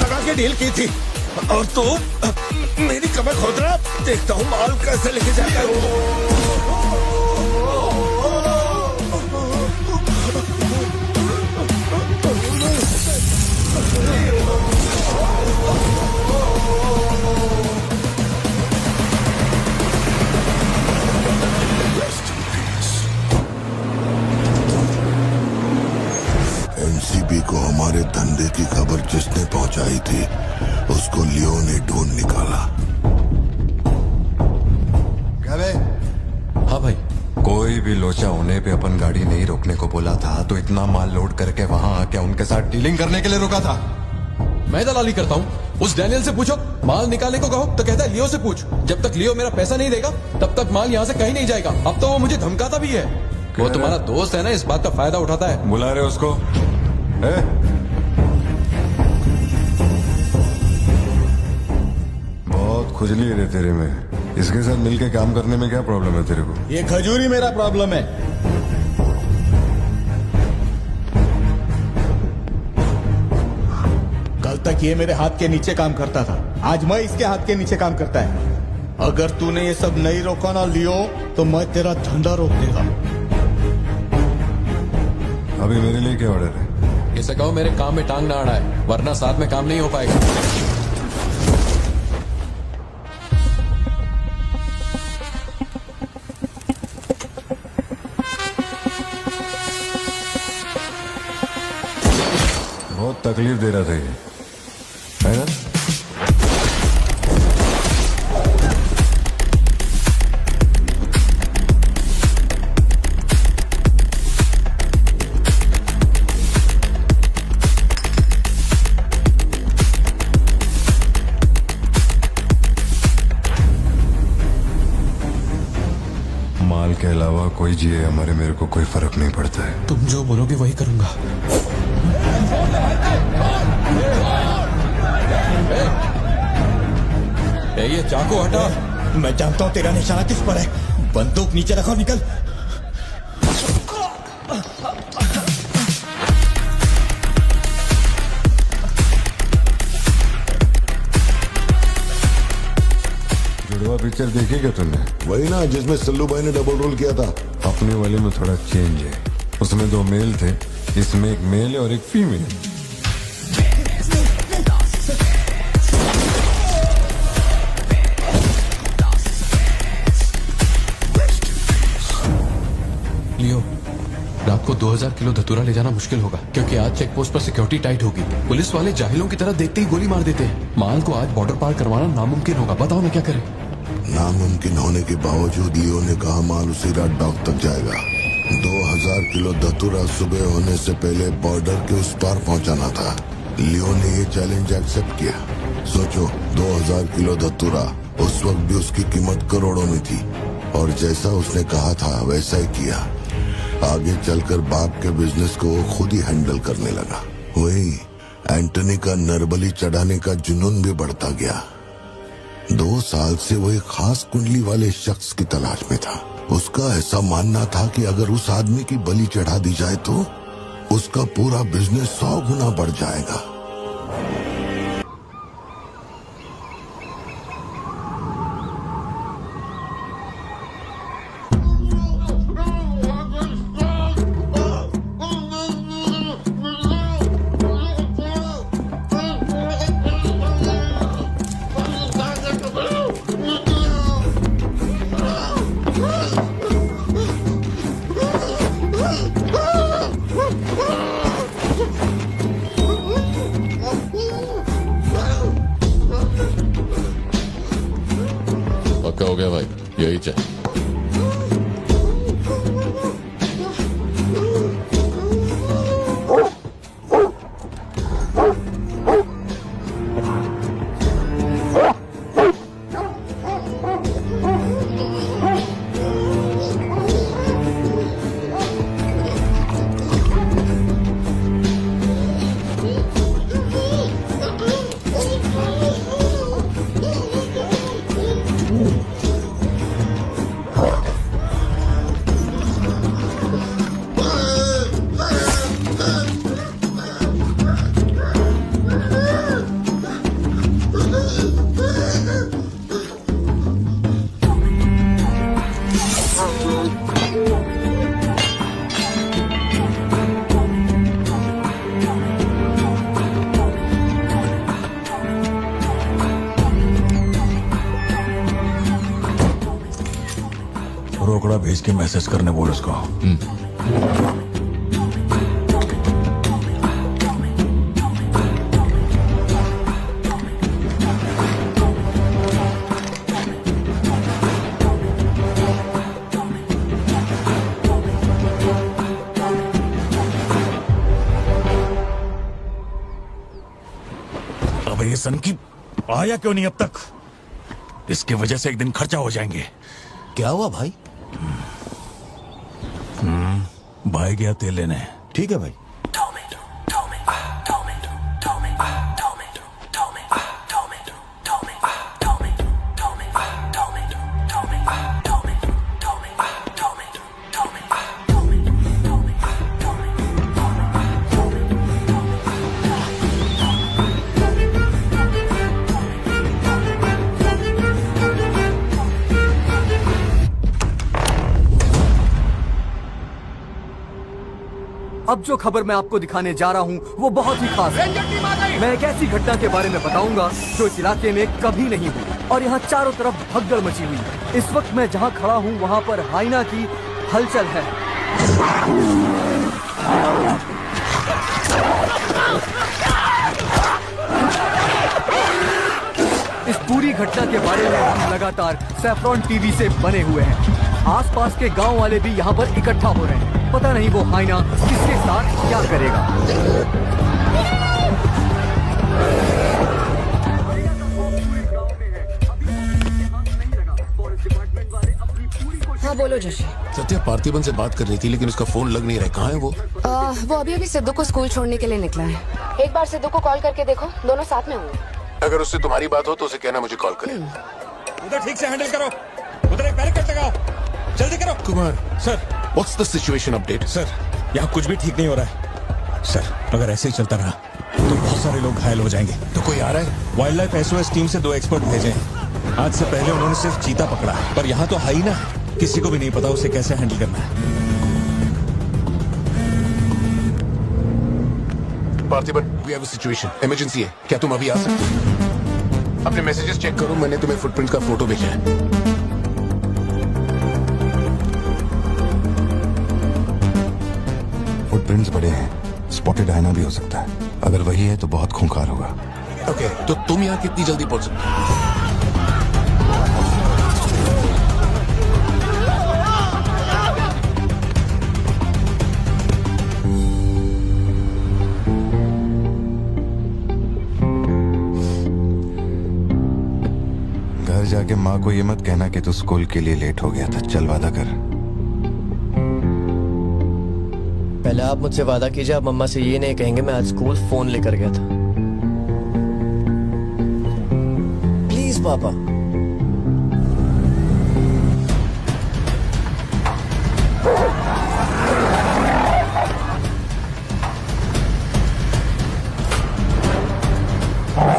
लगा के डील की थी और तू मेरी कमर खोद रहा। देखता हूँ माल कैसे लेके जाता है। एनसीबी को हमारे धंधे की खबर जिसने पहुंचाई थी उसको लियो ने ढूंढ निकाला। क्या बे? हाँ भाई, कोई भी लोचा होने पे अपन गाड़ी नहीं रोकने को बोला था तो इतना माल लोड करके वहाँ आके उनके साथ डीलिंग करने के लिए रुका था। मैं दलाली करता हूँ? उस डैनियल से पूछो। माल निकालने को कहो तो कहता है लियो से पूछ। जब तक लियो मेरा पैसा नहीं देगा तब तक माल यहाँ से कहीं नहीं जाएगा। अब तो वो मुझे धमकाता भी है। वो तुम्हारा दोस्त है ना, इस बात का फायदा उठाता है। बुला रहे उसको? बहुत खुजली है रे तेरे में। इसके साथ मिलके काम करने में क्या प्रॉब्लम है तेरे को? ये खजूरी मेरा प्रॉब्लम है। कल तक ये मेरे हाथ के नीचे काम करता था, आज मैं इसके हाथ के नीचे काम करता है। अगर तूने ये सब नहीं रोका ना लियो तो मैं तेरा धंधा रोक देगा। अभी मेरे लिए क्या ऑर्डर है? इसे कहो मेरे काम में टांग ना अड़ा है, वरना साथ में काम नहीं हो पाएगा। बहुत तकलीफ दे रहा था ये, है ना? माल के अलावा कोई जिए हमारे, मेरे को कोई फर्क नहीं पड़ता है। तुम जो बोलोगे वही करूंगा। ये चाकू हटा। मैं जानता हूँ तेरा निशाना किस पर है। बंदूक नीचे रखो, निकल। जुड़वा पिक्चर देखी क्या तुमने? वही ना जिसमें सल्लू भाई ने डबल रोल किया था। अपने वाले में थोड़ा चेंज है। उसमें 2 मेल थे, इसमें एक मेल है और एक फीमेल। लियो, रात को 2000 किलो धतूरा ले जाना मुश्किल होगा क्योंकि आज चेक पोस्ट पर सिक्योरिटी टाइट होगी। पुलिस वाले जाहिलों की तरह देखते ही गोली मार देते हैं। माल को आज बॉर्डर पार करवाना नामुमकिन होगा। बताओ ना क्या करें? नामुमकिन होने के बावजूद लियो ने कहा माल उसी रात डॉक तक जाएगा। 2000 किलो धतूरा सुबह होने से पहले बॉर्डर के उस पार पहुंचाना था। लियो ने ये चैलेंज एक्सेप्ट किया। सोचो, 2000 किलो धतूरा उस वक्त भी उसकी कीमत करोड़ों में थी और जैसा उसने कहा था वैसा ही किया। आगे चलकर बाप के बिजनेस को वो खुद ही हैंडल करने लगा। वही एंटनी का नरबली चढ़ाने का जुनून भी बढ़ता गया। 2 साल से वो एक खास कुंडली वाले शख्स की तलाश में था। उसका ऐसा मानना था कि अगर उस आदमी की बलि चढ़ा दी जाए तो उसका पूरा बिजनेस 100 गुना बढ़ जाएगा। पक्का हो गया भाई, यही चाहिए। टुकड़ा भेज के मैसेज करने बोल उसको। अब ये सन की आया क्यों नहीं अब तक? इसकी वजह से एक दिन खर्चा हो जाएंगे। क्या हुआ भाई? भाई गया तेल लेने। ठीक है भाई। अब जो खबर मैं आपको दिखाने जा रहा हूँ वो बहुत ही खास है। मैं एक ऐसी घटना के बारे में बताऊंगा जो इस इलाके में कभी नहीं हुई और यहाँ चारों तरफ भगदड़ मची हुई है। इस वक्त मैं जहाँ खड़ा हूँ वहाँ पर हाइना की हलचल है। इस पूरी घटना के बारे में हम लगातार सैफ्रॉन टीवी से बने हुए हैं। आसपास के गांव वाले भी यहाँ पर इकट्ठा हो रहे हैं। पता नहीं वो हाइना किसके साथ क्या करेगा। हाँ बोलो जोशी। सत्या पार्थिबन से बात कर रही थी लेकिन उसका फोन लग नहीं रहा है। कहाँ है वो? वो अभी सिद्धू को स्कूल छोड़ने के लिए निकला है। एक बार सिद्धू को कॉल करके देखो, दोनों साथ में होंगे। अगर उससे तुम्हारी बात हो तो उसे कहना मुझे कॉल करे। उधर ठीक से हैंडल करो, उधर एक बैरिकेड लगाओ, जल्दी करो। Kumar sir. What's the situation update? Sir यहाँ कुछ भी ठीक नहीं हो रहा है सर। अगर ऐसे ही चलता रहा तो बहुत सारे लोग घायल हो जाएंगे। तो कोई आ रहा है? वाइल्ड लाइफ एसओएस टीम से 2 एक्सपर्ट भेजे हैं। आज से पहले उन्होंने सिर्फ चीता पकड़ा है, पर यहाँ तो हाइना है, किसी को भी नहीं पता उसे कैसे हैंडल करना है। Parthiban, we have a situation, emergency है। क्या तुम अभी आ सकते हो? अपने मैसेजेस चेक करो, मैंने तुम्हें फुटप्रिंट का फोटो भेजा है। फुटप्रिंट्स बड़े हैं, स्पॉटेड हाइना भी हो सकता है। अगर वही है तो बहुत खूंखार होगा। ओके, तो तुम यहाँ कितनी जल्दी पहुंच सकते हो? घर जाके माँ को ये मत कहना कि तू स्कूल के लिए लेट हो गया था। चल वादा कर। पहले आप मुझसे वादा कीजिए, आप मम्मा से ये नहीं कहेंगे मैं आज स्कूल फोन लेकर गया था। प्लीज पापा।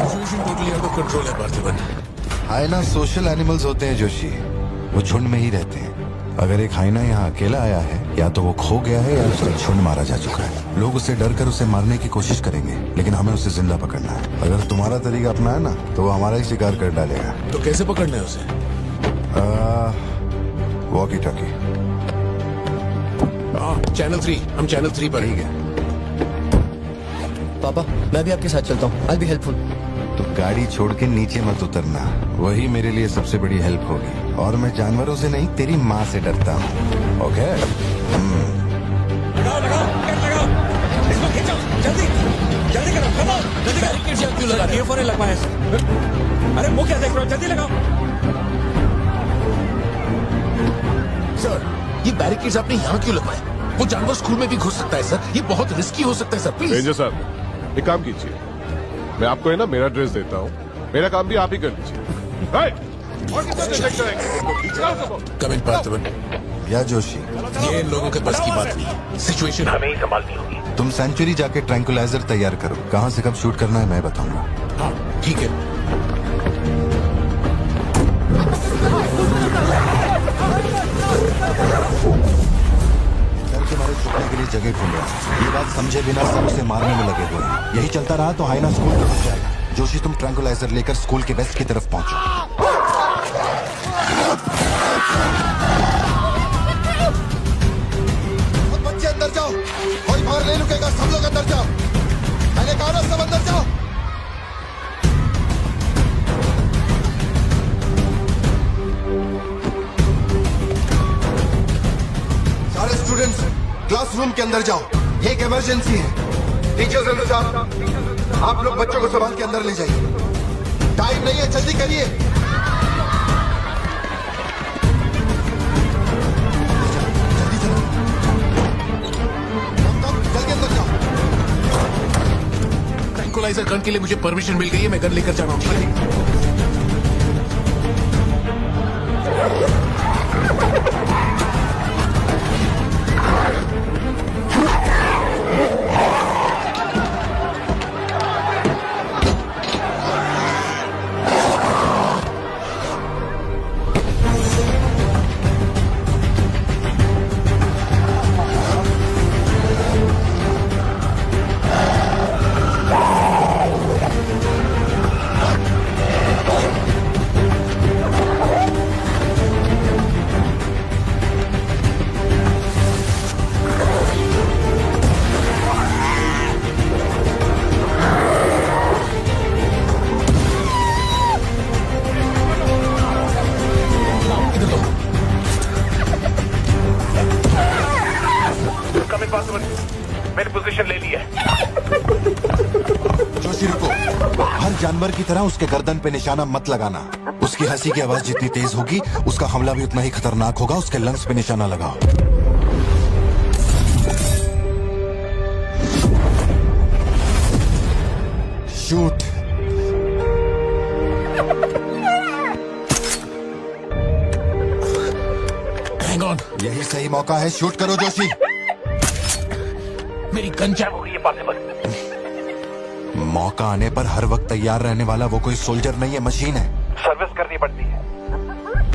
Situation totally out of control है पार्थिबन। हाइना सोशल एनिमल्स होते हैं जोशी, वो झुंड में ही रहते हैं। अगर एक हाइना यहाँ अकेला आया है, या तो वो खो गया है या उसका झुंड मारा जा चुका है। लोग उससे डर कर उसे मारने की कोशिश करेंगे, लेकिन हमें उसे जिंदा पकड़ना है। अगर तुम्हारा तरीका अपनाया ना तो वो हमारा ही शिकार कर डालेगा। तो कैसे पकड़ना है उसे? Walkie talkie. चैनल 3, हम चैनल 3 पर ठीक है। पापा मैं भी आपके साथ चलता हूँ, आई बी हेल्पफुल। तो गाड़ी छोड़ के नीचे मत उतरना, वही मेरे लिए सबसे बड़ी हेल्प होगी। और मैं जानवरों से नहीं, तेरी माँ से डरता हूँ। ओके? लगाओ लगाओ, लगाओ, इसको खींचो, जल्दी जल्दी करो, करो, जल्दी बैरिकेड से क्यों लगा दिए? फोन लगवाए। अरे मुंह क्या देख रहे हो, जल्दी लगाओ। सर, ये बैरिकेड्स आपने यहाँ क्यों लगवाए? वो जानवर स्कूल में भी घुस सकता है सर, ये बहुत रिस्की हो सकता है सर। प्लीज रेंजर साहब, एक काम कीजिए, मैं आपको है ना मेरा ड्रेस देता हूँ, मेरा काम भी आप ही कर लीजिए। कम इन पार्थिबन। या जोशी, ये इन लोगों के बस की बात नहीं है। सिचुएशन हमें ही संभालनी होगी। तुम सेंचुरी जाके ट्रैंकुलाइजर तैयार करो। कहाँ से कब शूट करना है मैं बताऊंगा। हाँ ठीक है। तुम्हारे छुपने के लिए जगह ढूंढ रहा है। ये बात समझे बिना सब उसे मारने में लगे हुए हैं। यही चलता रहा तो हाइना स्कूल पहुंच जाएगा। जोशी तुम ट्रैंकुलाइजर लेकर स्कूल के वेस्ट की तरफ पहुंचो। नहीं रुकेगा, सब लोग अंदर जाओ। मैंने कहा ना, सब अंदर जाओ। सारे स्टूडेंट्स क्लासरूम के अंदर जाओ, ये एक इमरजेंसी है। टीचर्स एंड स्टाफ, आप लोग बच्चों को संभाल के अंदर ले जाइए। टाइम नहीं है, जल्दी करिए। जल्दी चलो, जल्दी अंदर जाओ। ट्रैंकुलाइजर गन के लिए मुझे परमिशन मिल गई है, मैं गन लेकर जा रहा हूँ। मैंने पोजीशन ले ली है। जोशी रुको, हर जानवर की तरह उसके गर्दन पे निशाना मत लगाना। उसकी हंसी की आवाज जितनी तेज होगी, उसका हमला भी उतना ही खतरनाक होगा। उसके लंग्स पे निशाना लगाओ। शूट। हैंग ऑन, यही सही मौका है, शूट करो जोशी। मेरी गन जैम हो गई है पॉसिबल। मौका आने पर हर वक्त तैयार रहने वाला वो कोई सोल्जर नहीं है, मशीन है। सर्विस करनी पड़ती है।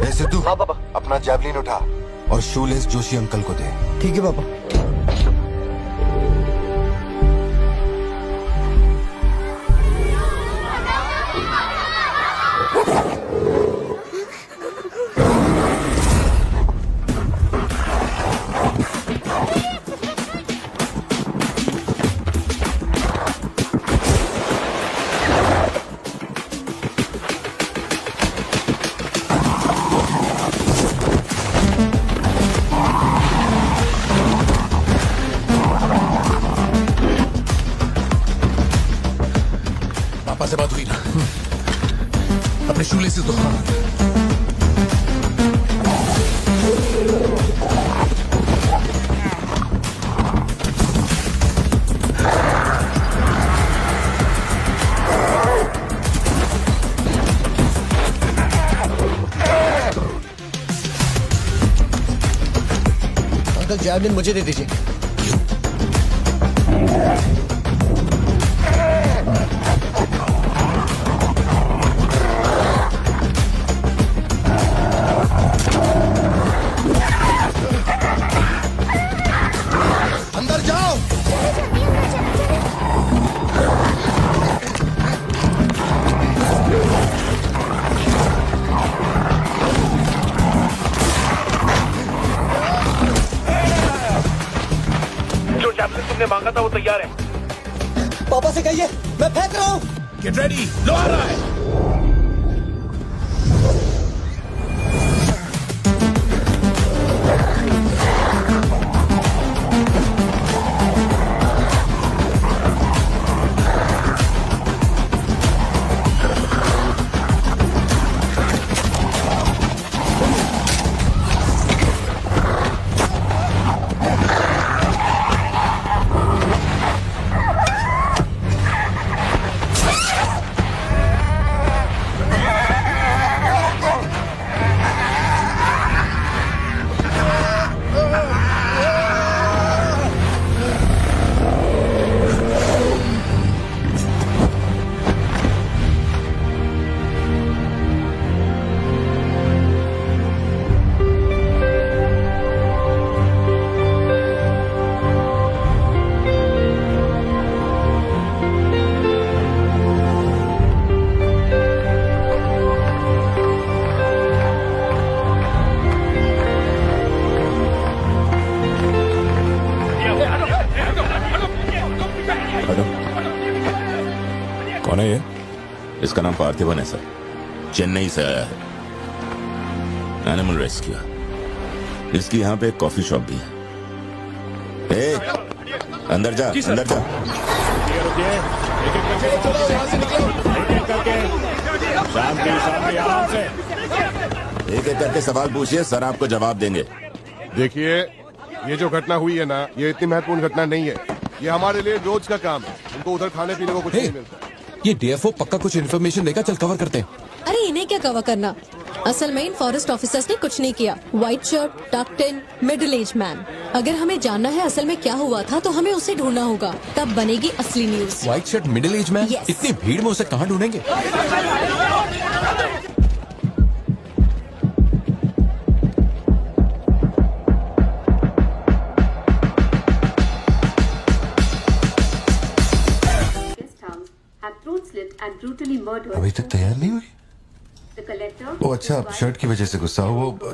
ए सिद्धू, हाँ पापा। अपना जैवलिन उठा और शूलेस जोशी अंकल को दे। ठीक है पापा। पापा से बात हुई ना? अपने शूलेसेस दो। अंकल जैवलिन मुझे दे दीजिए। अंदर जाओ। जो जैवलिन तुमने मांगा था वो तैयार है। पापा से कहिए मैं फेंक रहा हूँ। गेट रेडी, लो आ रहा है। इसका नाम पार्थिवन है सर, चेन्नई से आया है, एनिमल रेस्क्यू। इसकी यहाँ पे एक कॉफी शॉप भी है। ए, अंदर जा, अंदर जा। एक एक करके सवाल पूछिए, सर आपको जवाब देंगे। देखिए, ये जो घटना हुई है ना, ये इतनी महत्वपूर्ण घटना नहीं है। ये हमारे लिए रोज का काम है। उनको उधर खाने पीने को कुछ नहीं मिलता। ये डीएफओ पक्का कुछ इन्फॉर्मेशन देगा, चल कवर करते हैं। अरे इन्हें क्या कवर करना, असल में इन फॉरेस्ट ऑफिसर्स ने कुछ नहीं किया। व्हाइट शर्ट, टक्ड इन, मिडिल एज मैन। अगर हमें जानना है असल में क्या हुआ था तो हमें उसे ढूंढना होगा, तब बनेगी असली news. White shirt, middle age man, इतनी भीड़ में उसे कहाँ ढूंढेंगे? अभी तक तैयार नहीं हुई? वो अच्छा, शर्ट की वजह से गुस्सा हो। वो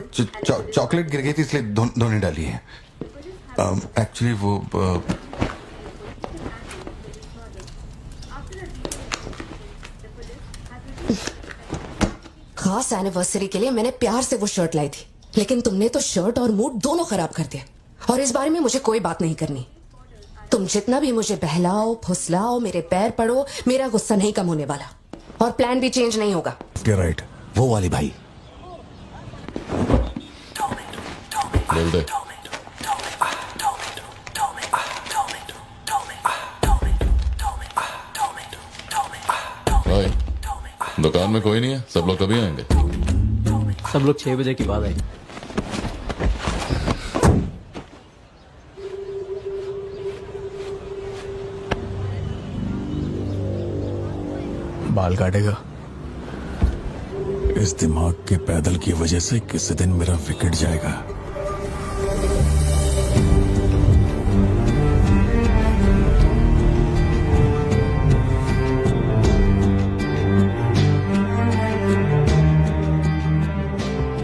चॉकलेट गिर गई थी इसलिए धोने डाली है। एक्चुअली वो खास एनिवर्सरी के लिए मैंने प्यार से वो शर्ट लाई थी, लेकिन तुमने तो शर्ट और मूड दोनों खराब कर दिया। और इस बारे में मुझे कोई बात नहीं करनी। तुम जितना भी मुझे बहलाओ फुसलाओ, मेरे पैर पड़ो, मेरा गुस्सा नहीं कम होने वाला और प्लान भी चेंज नहीं होगा। राइट, वो वाली भाई बोल दे। भाई, दुकान में कोई नहीं है, सब लोग कभी आएंगे? सब लोग 6 बजे की बात है। बाल काटेगा। इस दिमाग के पैदल की वजह से किसी दिन मेरा विकेट जाएगा।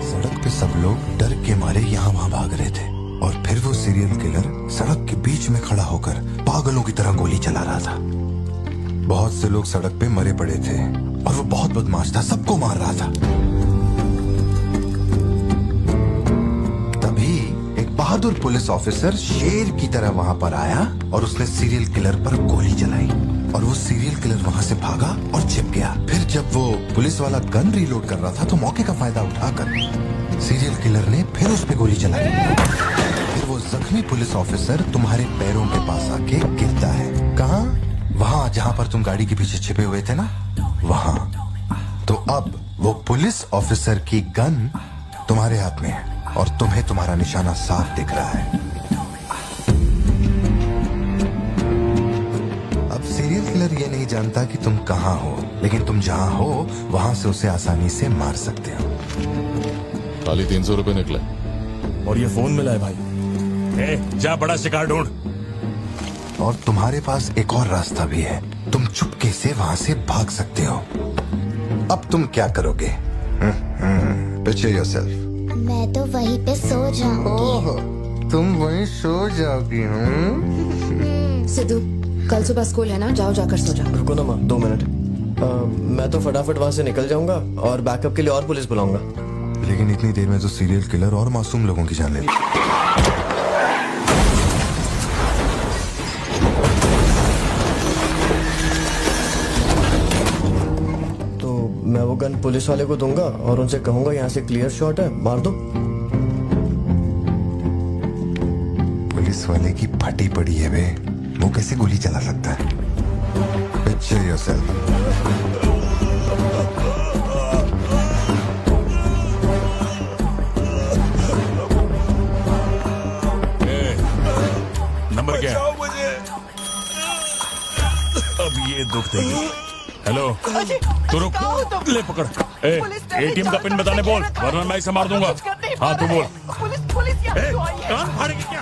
सड़क पे सब लोग डर के मारे यहाँ वहाँ भाग रहे थे और फिर वो सीरियल किलर सड़क के बीच में खड़ा होकर पागलों की तरह गोली चला रहा था। बहुत से लोग सड़क पे मरे पड़े थे और वो बहुत बदमाश था, सबको मार रहा था। तभी एक बहादुर पुलिस ऑफिसर शेर की तरह वहां पर आया और उसने सीरियल किलर पर गोली चलाई और वो सीरियल किलर वहां से भागा और छिप गया। फिर जब वो पुलिस वाला गन रीलोड कर रहा था तो मौके का फायदा उठाकर सीरियल किलर ने फिर उस पे गोली चलाई। फिर वो जख्मी पुलिस ऑफिसर तुम्हारे पैरों के पास आके गिरता है। कहाँ? वहां जहां पर तुम गाड़ी के पीछे छिपे हुए थे ना, वहां। तो अब वो पुलिस ऑफिसर की गन तुम्हारे हाथ में है और तुम्हें तुम्हारा निशाना साफ दिख रहा है। अब सीरियल किलर ये नहीं जानता कि तुम कहां हो, लेकिन तुम जहां हो वहां से उसे आसानी से मार सकते हो। खाली 300 रुपए निकले और ये फोन मिला है भाई। जा बड़ा शिकार ढूंढ। और तुम्हारे पास एक और रास्ता भी है, तुम चुपके से वहां से भाग सकते हो। अब तुम क्या करोगे? Picture yourself. मैं तो वहीं पे सो जाऊंगी। तुम वहीं सो जाओगी? सिद्धू, कल सुबह स्कूल है ना, जाओ जाकर सो जाओ। रुको ना माँ, 2 मिनट। मैं तो फटाफट वहां से निकल जाऊंगा और बैकअप के लिए और पुलिस बुलाऊंगा। लेकिन इतनी देर में तो सीरियल किलर और मासूम लोगों की जान लेगा। मैं वो गन पुलिस वाले को दूंगा और उनसे कहूंगा यहाँ से क्लियर शॉट है, मार दो। पुलिस वाले की फटी पड़ी है बे, वो कैसे गोली चला सकता है? Picture yourself. नंबर क्या है? अब ये दुख देगी। हेलो, तू रुक, ले पकड़। एटीएम का पिन बताने बोल, वरना मैं इसे मार दूंगा। हाँ तू बोल। कान फाड़ेगी क्या?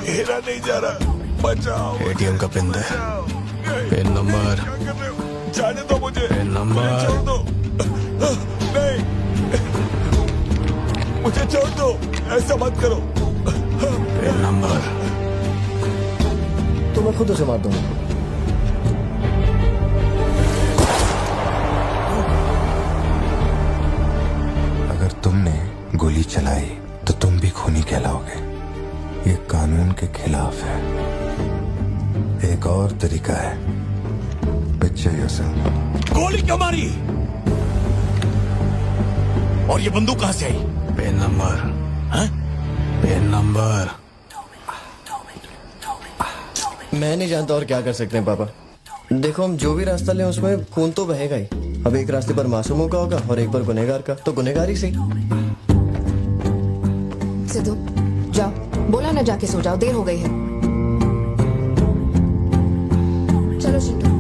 मेरा नहीं जा रहा, बचाओ। एटीएम का पिन दे, पिन नंबर। जाने दो मुझे, पिन नंबर। नहीं, मुझे छोड़ दो, ऐसा मत करो। Pin number. तो मैं खुद उसे मार दूंगा। चलाई तो तुम भी खूनी कहलाओगे। ये कानून के खिलाफ है। एक और तरीका है, पिक्चर योरसेल्फ। गोली क्यों मारी? और ये बंदूक कहां से आई? Pen number. हाँ? Pen number. मैं नहीं जानता और क्या कर सकते हैं पापा। देखो, हम जो भी रास्ता लें उसमें खून तो बहेगा ही। अब एक रास्ते पर मासूमों का होगा और एक पर गुनहगार का, तो गुनहगार ही सही। सिद्धू जाओ, बोला ना जाके सो जाओ, देर हो गई है। चलो सिद्धू।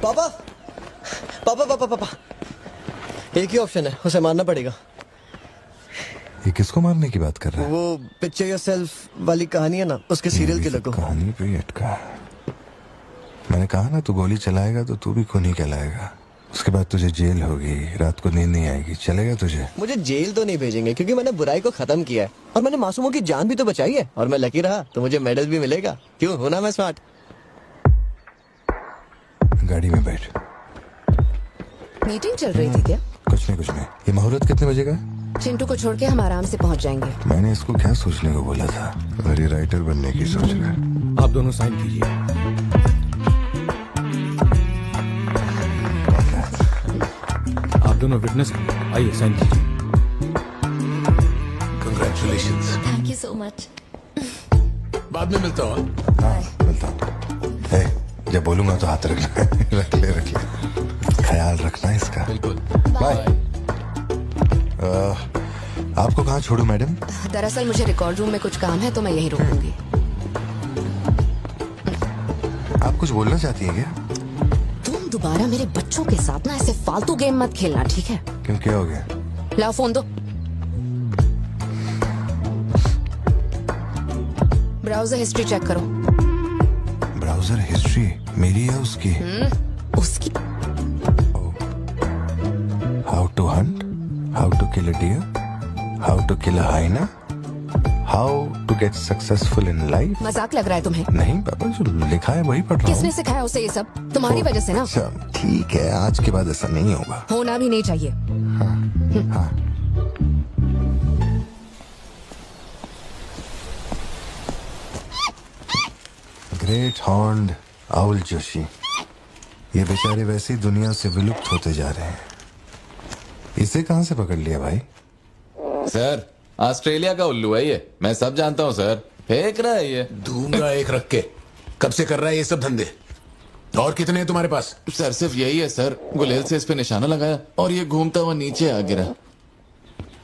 पापा पापा पापा पापा, एक ही ऑप्शन है, उसे मारना पड़ेगा। ये किसको मारने की बात कर रहा है? वो पिक्चर योरसेल्फ वाली कहानी है ना, उसके सीरियल किलर को। कहानी पे ही अटका। मैंने कहा ना, तू गोली चलाएगा तो तू भी खूनी कहलाएगा। उसके बाद तुझे जेल होगी, रात को नींद नहीं आएगी। चलेगा तुझे? मुझे जेल तो नहीं भेजेंगे, क्योंकि मैंने बुराई को खत्म किया है और मैंने मासूमों की जान भी तो बचाई है। और मैं लकी रहा तो मुझे मेडल भी मिलेगा। क्यों, होना मैं स्मार्ट। गाड़ी में बैठ। मीटिंग चल रही थी क्या? कुछ नहीं। ये मुहूर्त कितने बजे का? चिंटू को छोड़ के हम आराम से पहुंच जाएंगे। मैंने इसको क्या सोचने को बोला था? और ये राइटर बनने की सोच रहा है। आप दोनों साइन कीजिए। आप दोनों विटनेस हैं, आइए साइन कीजिए। Congratulations. Thank you so much. बाद में मिलता हूँ। हाँ, मिलता हूँ। जब बोलूंगा तो हाथ रखना। रख ले। ख्याल रखना इसका। बिल्कुल। बाय। आपको कहाँ छोड़ूं मैडम? दरअसल मुझे रिकॉर्ड रूम में कुछ काम है तो मैं यहीं रुकूंगी। आप कुछ बोलना चाहती हैं क्या? तुम दोबारा मेरे बच्चों के साथ ना ऐसे फालतू गेम मत खेलना, ठीक है? क्यों, क्या हो गया? लाओ फोन दो। ब्राउजर हिस्ट्री चेक करो। ब्राउजर हिस्ट्री मेरी या उसकी? उसकी। How to hunt, how to kill a deer, how to kill a hyena, how to get successful in life. मजाक लग रहा है तुम्हें? नहीं पापा, जो लिखा है वही पढ़ रहा हूँ। किसने सिखाया उसे ये सब? तुम्हारी वजह से ना। अच्छा ठीक है, आज के बाद ऐसा नहीं होगा। होना भी नहीं चाहिए। हाँ। ग्रेट हॉर्न्ड आउल जोशी, ये बेचारे वैसे ही दुनिया से विलुप्त होते जा रहे हैं। इसे कहां से पकड़ लिया भाई? सर, ऑस्ट्रेलिया का उल्लू है ये, मैं सब जानता हूँ सर। फेंक रहा है ये। दूंगा एक रख के। कब से कर रहा है ये सब धंधे? और कितने हैं तुम्हारे पास? सर सिर्फ यही है सर। गुलेल से इस पे निशाना लगाया और ये घूमता हुआ नीचे आ गिरा।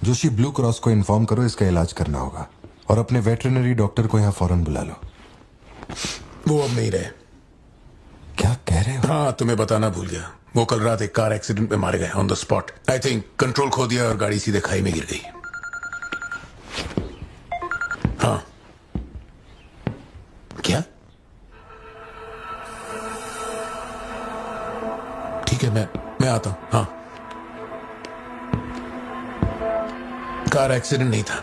जोशी, ब्लू क्रॉस को इन्फॉर्म करो, इसका इलाज करना होगा। और अपने वेटरनरी डॉक्टर को यहाँ फौरन बुला लो। वो अब नहीं रहे। क्या कह रहे हो? हाँ, तुम्हें बताना भूल गया। वो कल रात एक कार एक्सीडेंट में मारे गए on the spot. I think control खो दिया और गाड़ी सीधे खाई में गिर गई। हाँ। क्या? ठीक है, मैं आता हूं। हाँ। कार एक्सीडेंट नहीं था,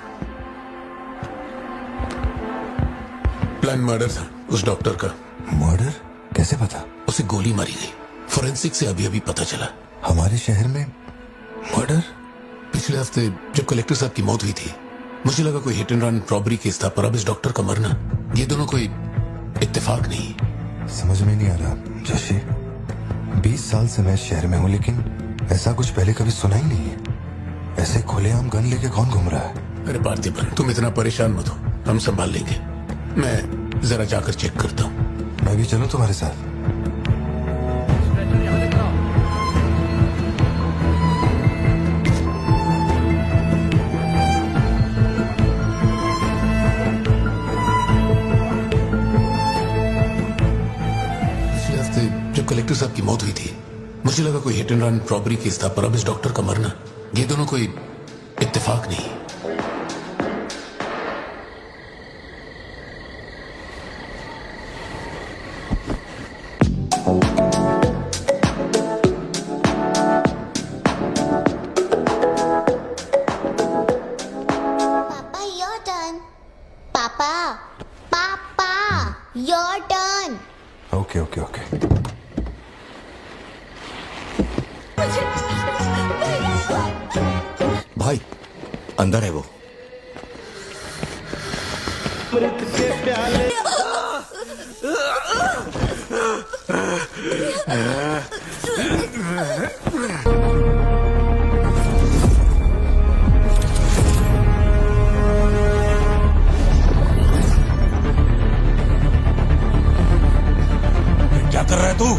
प्लान मर्डर था उस डॉक्टर का। मर्डर? कैसे पता? उसे गोली मारी गई। फोरेंसिक से अभी अभी पता चला। हमारे शहर में मर्डर? पिछले हफ्ते जब कलेक्टर साहब की मौत हुई थी, मुझे लगा कोई hit and run robbery case था, पर अब इस डॉक्टर का मरना, ये दोनों कोई इत्तेफाक नहीं। समझ में नहीं आ रहा जोशी। 20 साल से मैं शहर में हूँ, लेकिन ऐसा कुछ पहले कभी सुना ही नहीं है। ऐसे खुलेआम गन लेके कौन घूम रहा है? अरे पार्थिबन, तुम इतना परेशान मत हो, हम संभाल लेंगे। मैं जरा जाकर चेक करता हूँ। मैं भी चलूं तुम्हारे साथ? कलेक्टर साहब की मौत हुई थी, मुझे लगा कोई hit and run robbery case था, पर अब इस डॉक्टर का मरना, ये दोनों कोई इत्तेफाक नहीं। पापा योर टर्न। पापा पापा your turn. Okay okay okay. भाई अंदर है वो। मृत के प्याले क्या कर रहा है तू?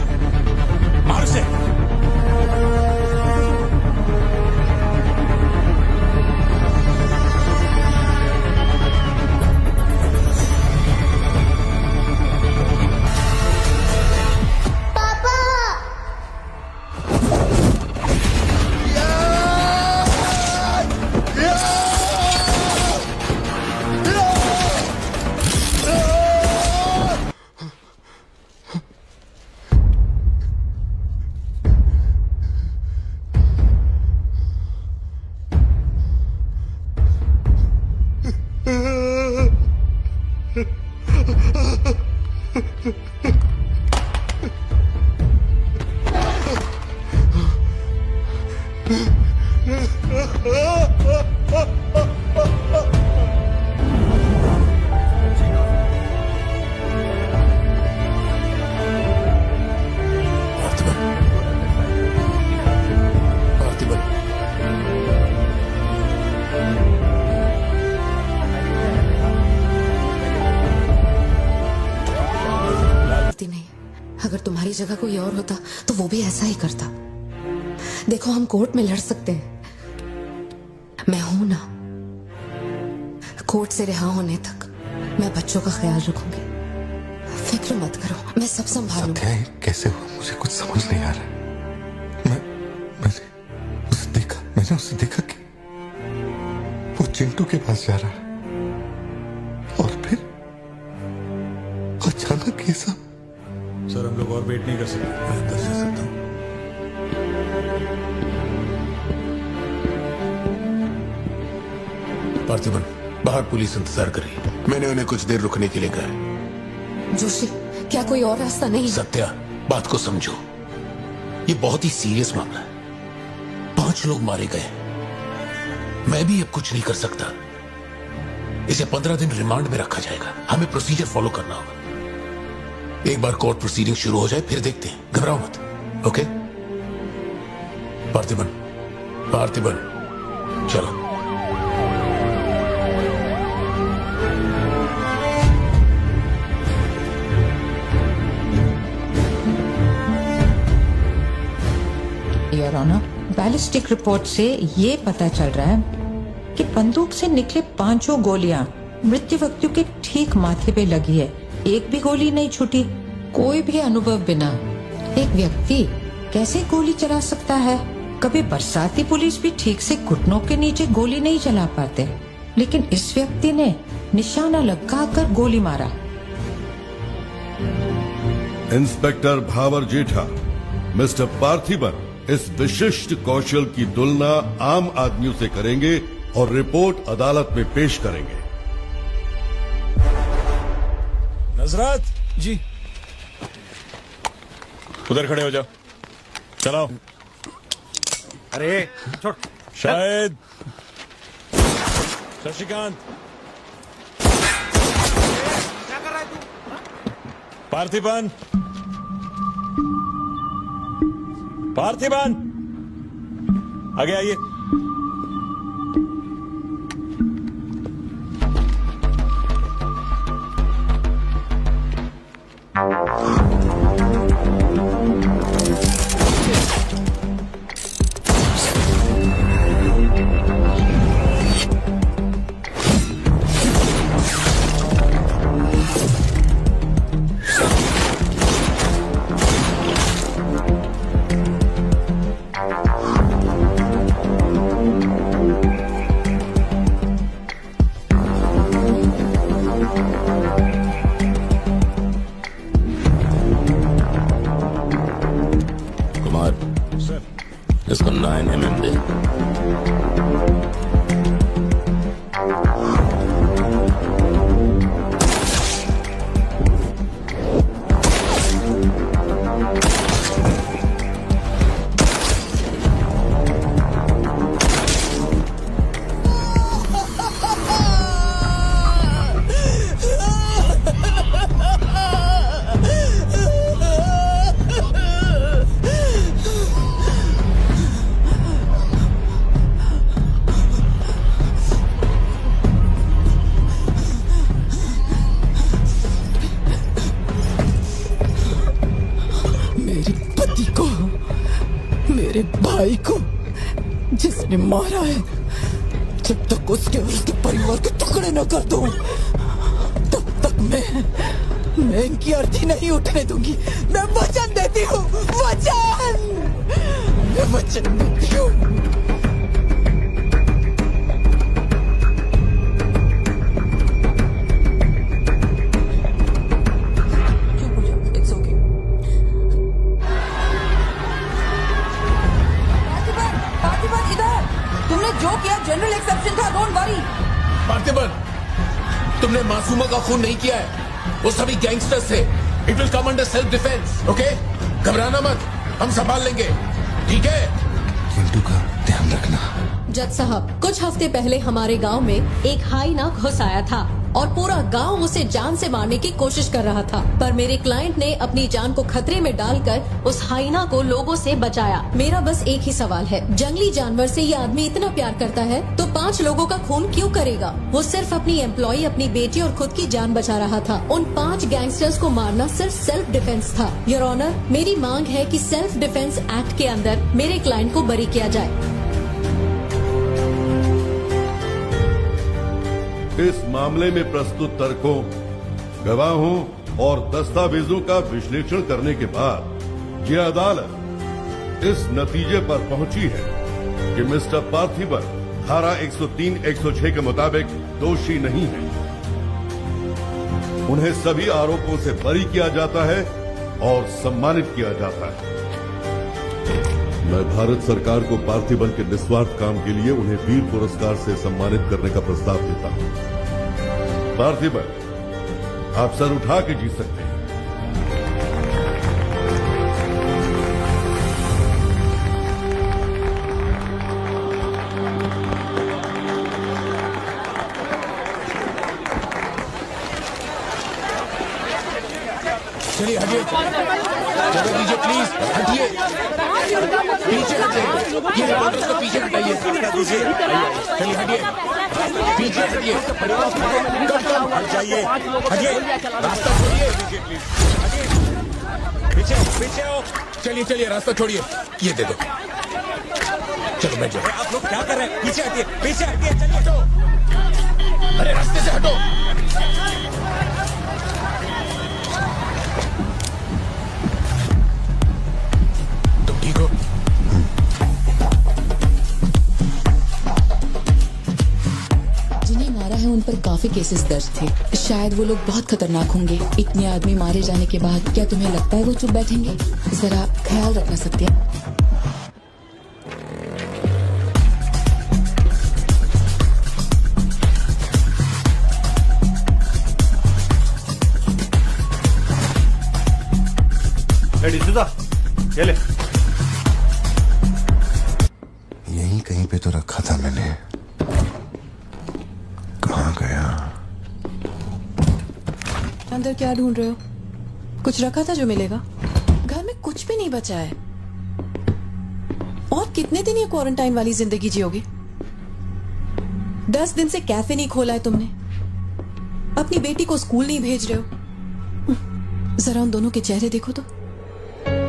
मार से। अगर तुम्हारी जगह कोई और होता तो वो भी ऐसा ही करता। देखो, हम कोर्ट में लड़ सकते हैं, मैं हूं ना। कोर्ट से रिहा होने तक मैं बच्चों का ख्याल रखूंगी। फिक्र मत करो, मैं सब संभालूंगी। कैसे हुआ मुझे कुछ समझ नहीं आ रहा। मैंने उसे देखा कि वो चिंटू के पास जा रहा है और फिर अचानक ये सब। सर, हम लोग और वेट नहीं कर सकते, मैं अंदर जा सकता हूँ। पार्थिबन, बाहर पुलिस इंतजार कर रही है। मैंने उन्हें कुछ देर रुकने के लिए कहा है। जोशी, क्या कोई और रास्ता नहीं? सत्या, बात को समझो, ये बहुत ही सीरियस मामला है। 5 लोग मारे गए। मैं भी अब कुछ नहीं कर सकता। इसे 15 दिन रिमांड में रखा जाएगा। हमें प्रोसीजर फॉलो करना होगा। एक बार कोर्ट प्रोसीडिंग शुरू हो जाए फिर देखते हैं। घबराओ मत, ओके? पार्थिबन, पार्थिबन, चलो। योर ऑनर, बैलिस्टिक रिपोर्ट से ये पता चल रहा है कि बंदूक से निकले 5 गोलियां मृत्यु व्यक्ति के ठीक माथे पे लगी है। एक भी गोली नहीं छूटी। कोई भी अनुभव बिना एक व्यक्ति कैसे गोली चला सकता है? कभी बरसाती पुलिस भी ठीक से घुटनों के नीचे गोली नहीं चला पाते, लेकिन इस व्यक्ति ने निशाना लगाकर गोली मारा। इंस्पेक्टर भावर जेठा, मिस्टर पार्थिबन इस विशिष्ट कौशल की तुलना आम आदमियों से करेंगे और रिपोर्ट अदालत में पेश करेंगे। नजरत जी, उधर खड़े हो जाओ। चलाओ। अरे छोड़। शायद शशिकांत, क्या कर रहा है तू? पार्थिबन, पार्थिबन, आगे आइए। साइन MM दे। मेरे भाई को जिसने मारा है, जब तक उसके और उसके परिवार के टुकड़े न कर दूं, तब तक मैं इनकी अर्थी नहीं उठने दूंगी। मैं वचन देती हूँ, मैं वचन देती हूँ। जनरल एक्सेप्शन था, डोंट वरी। पार्थिबन, तुमने मासूमा का खून नहीं किया है, वो सभी गैंगस्टर्स थे। It will come under self defence, okay? घबराना मत, हम संभाल लेंगे, ठीक है? चिंटू का ध्यान रखना। जज साहब, कुछ हफ्ते पहले हमारे गांव में एक हाइना घुस आया था और पूरा गांव उसे जान से मारने की कोशिश कर रहा था, पर मेरे क्लाइंट ने अपनी जान को खतरे में डालकर उस हाइना को लोगों से बचाया। मेरा बस एक ही सवाल है, जंगली जानवर से ये आदमी इतना प्यार करता है तो 5 लोगों का खून क्यों करेगा? वो सिर्फ अपनी एम्प्लॉय, अपनी बेटी और खुद की जान बचा रहा था। उन 5 गैंगस्टर्स को मारना सिर्फ सेल्फ डिफेंस था। योर ऑनर, मेरी मांग है कि सेल्फ डिफेंस एक्ट के अंदर मेरे क्लाइंट को बरी किया जाए। इस मामले में प्रस्तुत तर्कों, गवाहों और दस्तावेजों का विश्लेषण करने के बाद यह अदालत इस नतीजे पर पहुंची है कि मिस्टर पार्थिबन धारा 103-106 के मुताबिक दोषी नहीं है। उन्हें सभी आरोपों से बरी किया जाता है और सम्मानित किया जाता है। मैं भारत सरकार को पार्थिबन के निस्वार्थ काम के लिए उन्हें वीर पुरस्कार से सम्मानित करने का प्रस्ताव देता हूं। पार्थिबन, आप सर उठा के जीत सकते हैं। चलिए हटिए, जगह दीजिए प्लीज, हटिए, पीछे हटिए, ये रिपोर्टर्स को पीछे हटाइए, चलिए हटिए, पीछे हटिए, हट जाइए, हटिए, रास्ता छोड़िए, पीछे पीछे हो, चलिए चलिए रास्ता छोड़िए, ये दे दो, चलो बैठ जाओ। आप लोग क्या कर रहे हैं? पीछे हटिए, पीछे हटिए, चलिए हटो, अरे रास्ते से हटो। ठीक हो? जिन्हें मारा है उन पर काफी केसेस दर्ज थे। शायद वो लोग बहुत खतरनाक होंगे। इतने आदमी मारे जाने के बाद क्या तुम्हें लगता है वो चुप बैठेंगे? जरा ख्याल रखना सत्या। ये ले। यहीं कहीं पे तो रखा था मैंने, कहाँ गया? अंदर क्या ढूंढ रहे हो? कुछ रखा था जो मिलेगा? घर में कुछ भी नहीं बचा है। और कितने दिन ये क्वारंटाइन वाली जिंदगी जियोगे? 10 दिन से कैफे नहीं खोला है तुमने, अपनी बेटी को स्कूल नहीं भेज रहे हो। जरा उन दोनों के चेहरे देखो तो।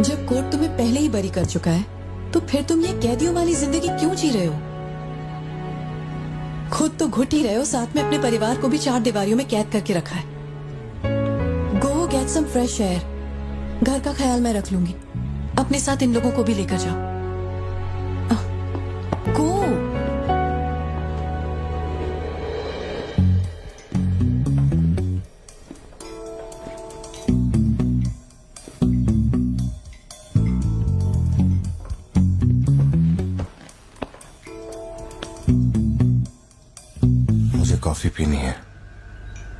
जब कोर्ट तुम्हें पहले ही बरी कर चुका है तो फिर तुम ये कैदियों वाली जिंदगी क्यों जी रहे हो? खुद तो घुट ही रहे हो, साथ में अपने परिवार को भी 4 दीवारियों में कैद करके रखा है। Go get some fresh air. घर का ख्याल मैं रख लूंगी। अपने साथ इन लोगों को भी लेकर जाओ। गो। कॉफी पीनी है।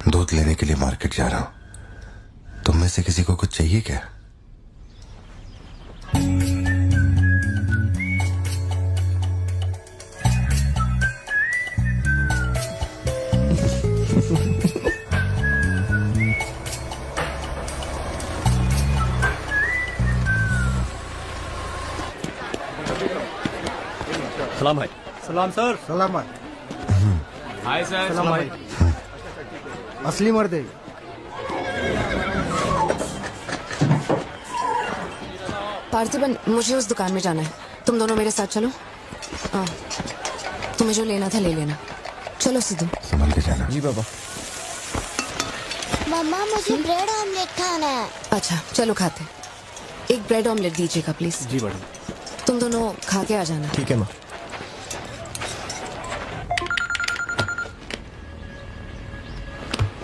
दूध लेने के लिए मार्केट जा रहा हूं। तुम में से किसी को कुछ चाहिए क्या? सलाम भाई। सलाम सर। सलाम भाई। Hi sir. सलाम भाई। असली मर्द है। पार्थिबन, मुझे उस दुकान में जाना है। तुम दोनों मेरे साथ चलो। तुम्हें जो लेना था ले लेना। चलो सिद्धू। संभल के जाना। जी बाबा। मम्मा मुझे ब्रेड ऑमलेट खाना है। अच्छा चलो खाते। एक ब्रेड ऑमलेट दीजिएगा प्लीज। जी मैडम। तुम दोनों खा के आ जाना। ठीक है माँ।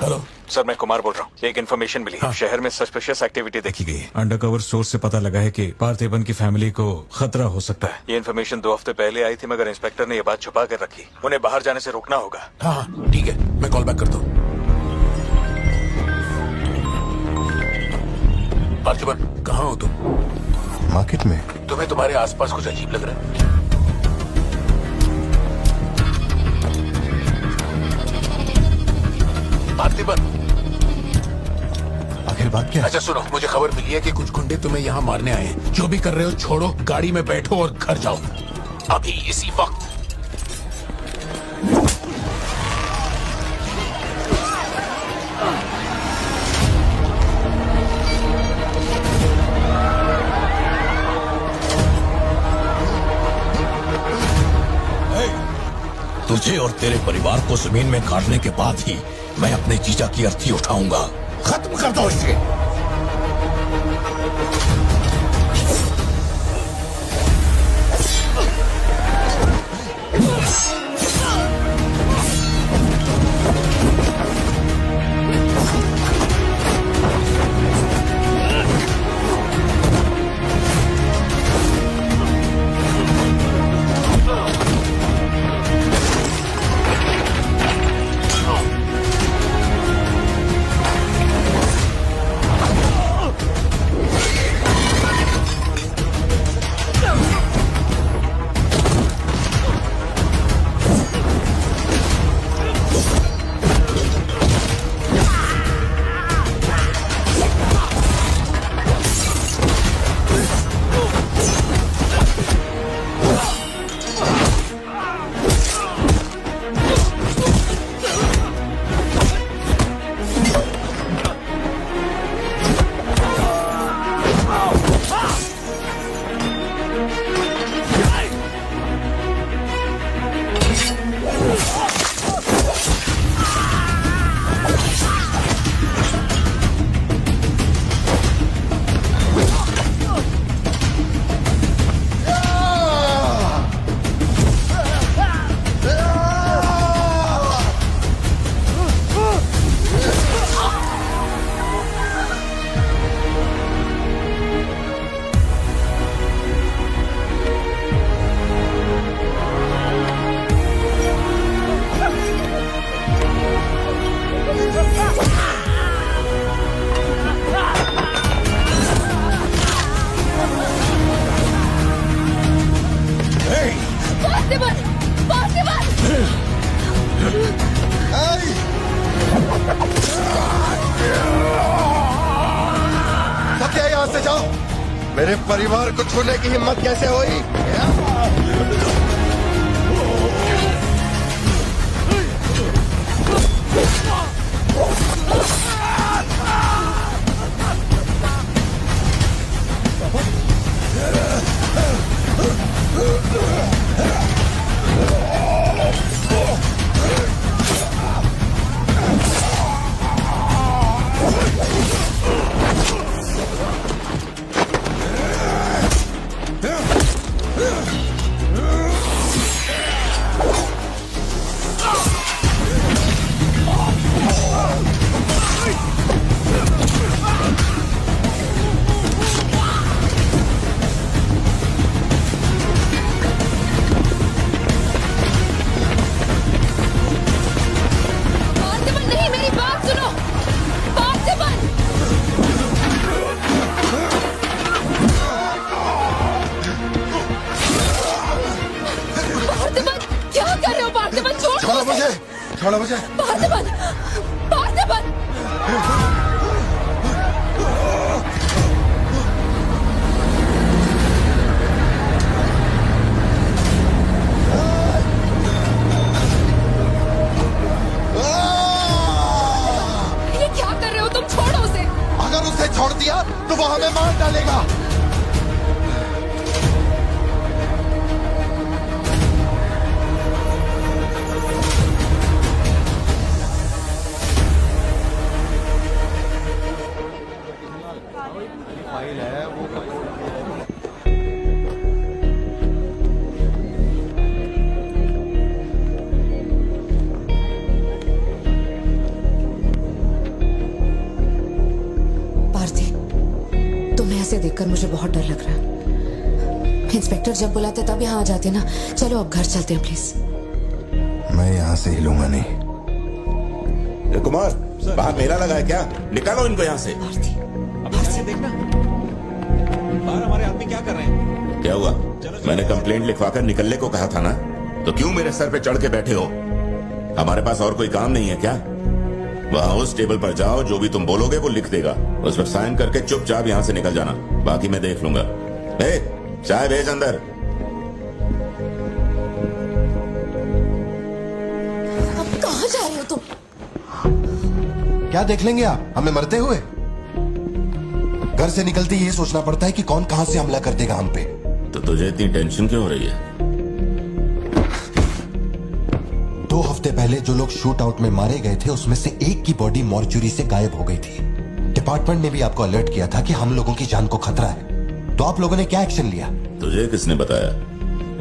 हेलो सर, मैं कुमार बोल रहा हूँ। एक इन्फॉर्मेशन मिली है। शहर में सस्पिशियस एक्टिविटी देखी गई है। अंडरकवर सोर्स से पता लगा है कि पार्थिबन की फैमिली को खतरा हो सकता है। ये इन्फॉर्मेशन 2 हफ्ते पहले आई थी, मगर इंस्पेक्टर ने ये बात छुपा कर रखी। उन्हें बाहर जाने से रोकना होगा। हाँ ठीक है, मैं कॉल बैक करता हूँ। पार्थिबन, कहाँ हो तुम? मार्केट में। तुम्हें तुम्हारे आसपास कुछ अजीब लग रहा है? पार्थिबन, आखिर बात क्या है? अच्छा सुनो, मुझे खबर मिली है कि कुछ गुंडे तुम्हें यहाँ मारने आए हैं। जो भी कर रहे हो छोड़ो, गाड़ी में बैठो और घर जाओ अभी इसी वक्त। तुझे और तेरे परिवार को जमीन में काटने के बाद ही मैं अपने जीजा की अर्थी उठाऊंगा। खत्म कर दो इसे। मेरे परिवार को छूने की हिम्मत कैसे हुई? छोड़ो मुझे। पार्थिबन, पार्थिबन। ये क्या कर रहे हो तुम? छोड़ो उसे। अगर उसे छोड़ दिया तो वो हमें मार डालेगा। देखकर मुझे बहुत डर लग रहा है। इंस्पेक्टर जब बुलाते तब यहाँ आ जाते ना। चलो अब घर चलते हैं प्लीज। मैं यहाँ से हिलूंगा नहीं। कुमार, बाहर मेला लगा है क्या? निकालो इनको यहाँ से। देखना बाहर हमारे आदमी क्या कर रहे हैं। क्या हुआ? मैंने कंप्लेंट लिखवाकर निकलने को कहा था ना, तो क्यों मेरे सर पे चढ़ के बैठे हो? हमारे पास और कोई काम नहीं है क्या? वहाँ उस टेबल पर जाओ, जो भी तुम बोलोगे वो लिख देगा। उस पर साइन करके चुपचाप यहाँ से निकल जाना, बाकी मैं देख लूंगा। चाय भेज अंदर। अब कहाँ जा रहे हो तुम? क्या देख लेंगे आप हमें मरते हुए? घर से निकलते ही ये सोचना पड़ता है कि कौन कहां से हमला कर देगा हम पे। तो तुझे इतनी टेंशन क्यों हो रही है? 2 हफ्ते पहले जो लोग शूट आउट में मारे गए थे, उसमें से एक की बॉडी मॉर्चुरी से गायब हो गई थी। डिपार्टमेंट ने भी आपको अलर्ट किया था कि हम लोगों की जान को खतरा है, तो आप लोगों ने क्या एक्शन लिया? तुझे किसने बताया?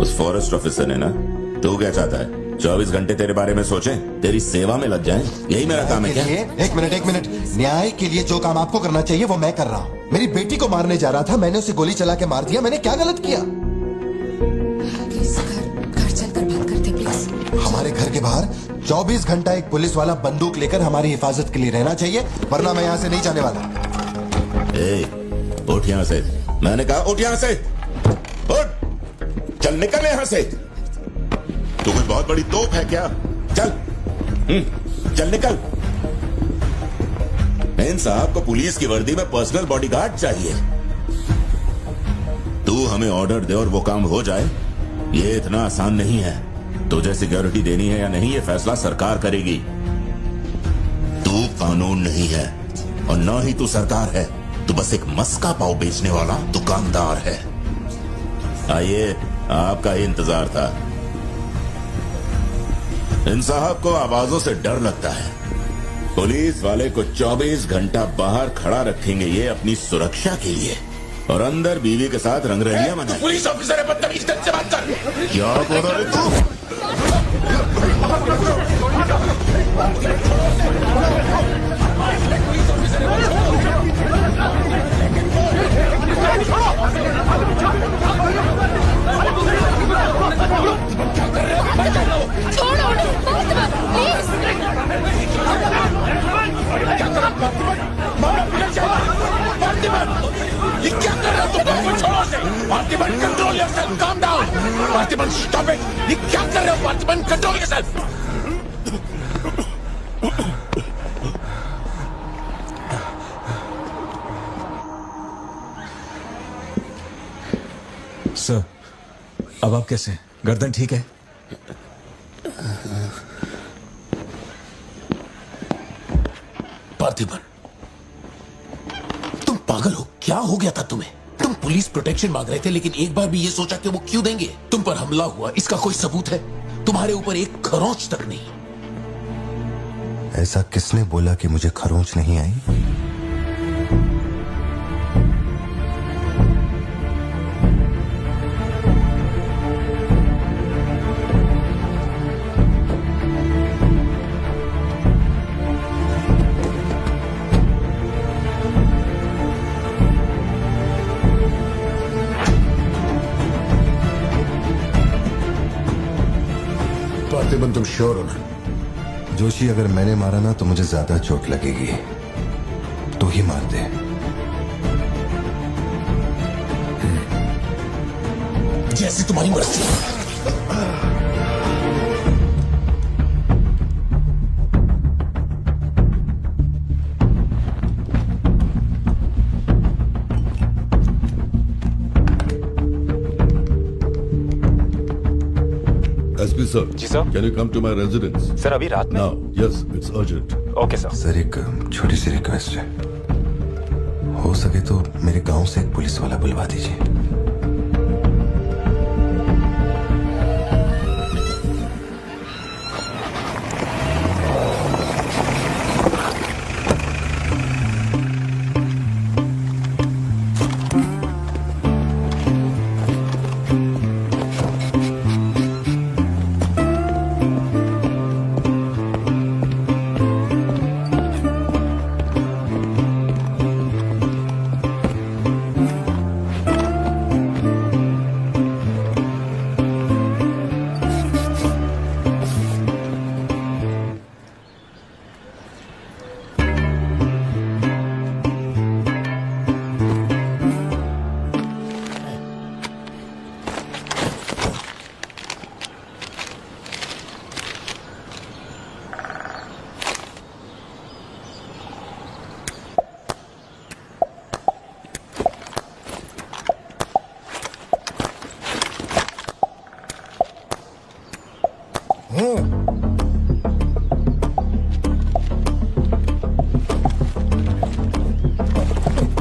उस फॉरेस्ट ऑफिसर ने ना। तू क्या चाहता है? 24 घंटे तेरे बारे में सोचें, तेरी सेवा में लग जाएं? यही मेरा काम है क्या? एक मिनट। न्याय के लिए जो काम आपको करना चाहिए वो मैं कर रहा हूँ। मेरी बेटी को मारने जा रहा था, मैंने उसे गोली चला के मार दिया। मैंने क्या गलत किया? घर चलकर बात करते प्लीज। हमारे घर के बाहर 24 घंटा एक पुलिस वाला बंदूक लेकर हमारी हिफाजत के लिए रहना चाहिए, वरना मैं यहाँ से नहीं जाने वाला। उठ यहाँ से। मैंने कहा उठ यहाँ से। उठ, चल निकल यहाँ से। तू कोई बहुत बड़ी तोप है क्या? चल चल निकल। इन साहब को पुलिस की वर्दी में पर्सनल बॉडीगार्ड चाहिए। तू हमें ऑर्डर दे और वो काम हो जाए, ये इतना आसान नहीं है। तुझे सिक्योरिटी देनी है या नहीं, ये फैसला सरकार करेगी। तू कानून नहीं है और ना ही तू सरकार है। तू बस एक मस्का पाव बेचने वाला दुकानदार है। आइए, आपका ही इंतजार था। इन साहब को आवाजों से डर लगता है। पुलिस वाले को 24 घंटा बाहर खड़ा रखेंगे ये अपनी सुरक्षा के लिए, और अंदर बीवी के साथ रंगरलियां मनाएंगे। पुलिस ऑफिसर है, बदतमीज ढंग से बात कर। क्या बोल रहे तू? छोड़ो प्लीज। ये क्या कर रहे हो तुम? छोड़ो उसे। Parthiban, control yourself, calm down. Parthiban, stop it. ये क्या कर रहे हो पार्थिबन? Control yourself. सर, अब आप कैसे हैं? गर्दन ठीक है? पार्थिबन, तुम पागल हो? क्या हो गया था तुम्हें? तुम पुलिस प्रोटेक्शन मांग रहे थे, लेकिन एक बार भी ये सोचा कि वो क्यों देंगे? तुम पर हमला हुआ, इसका कोई सबूत है? तुम्हारे ऊपर एक खरोंच तक नहीं। ऐसा किसने बोला कि मुझे खरोंच नहीं आई? पार्थिबन, तुम श्योर हो ना? जोशी, अगर मैंने मारा ना तो मुझे ज्यादा चोट लगेगी। तू ही मार दे। जैसी तुम्हारी मर्जी। ऑफिसर जी sir. Can you come to my residence sir अभी रात में? Now yes it's urgent. Okay sir. Sir एक छोटी सी रिक्वेस्ट है, हो सके तो मेरे गांव से एक पुलिस वाला बुलवा दीजिए।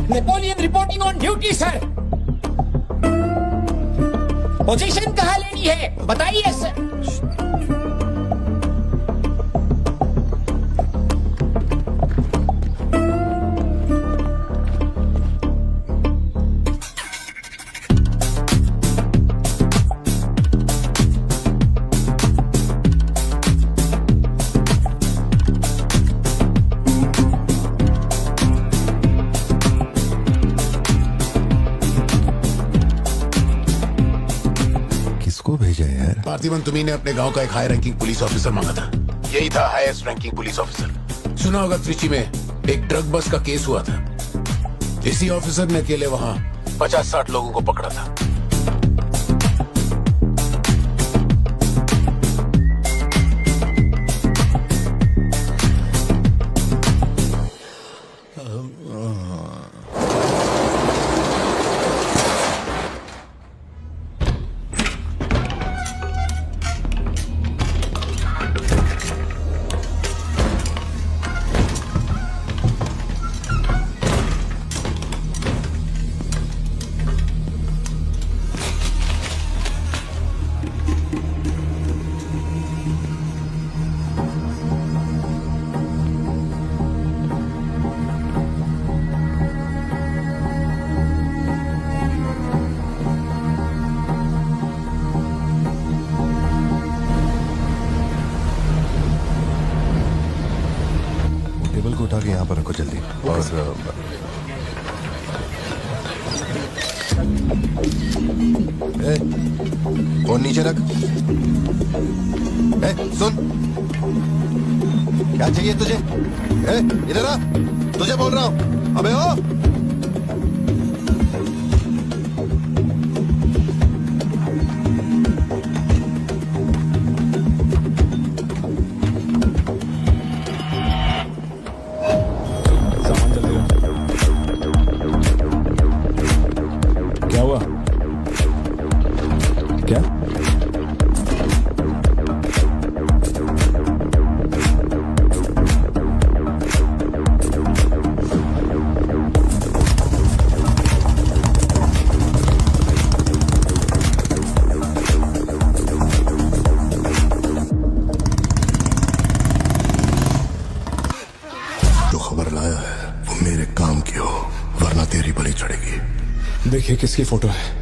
Napoleon reporting on duty sir. Position कहाँ लेनी है बताइए सर। पार्थिबन तुम्ही ने अपने गांव का एक हाई रैंकिंग पुलिस ऑफिसर मांगा था, यही था हाईएस्ट रैंकिंग पुलिस ऑफिसर। सुना होगा त्रिची में एक ड्रग बस का केस हुआ था, इसी ऑफिसर ने अकेले वहां 50-60 लोगों को पकड़ा था। उठा के यहाँ पर रखो जल्दी। और फोन नीचे रख। सुन, क्या चाहिए तुझे? इधर आ, तुझे बोल रहा हूँ। अबे ओ देखिए किसकी फोटो है।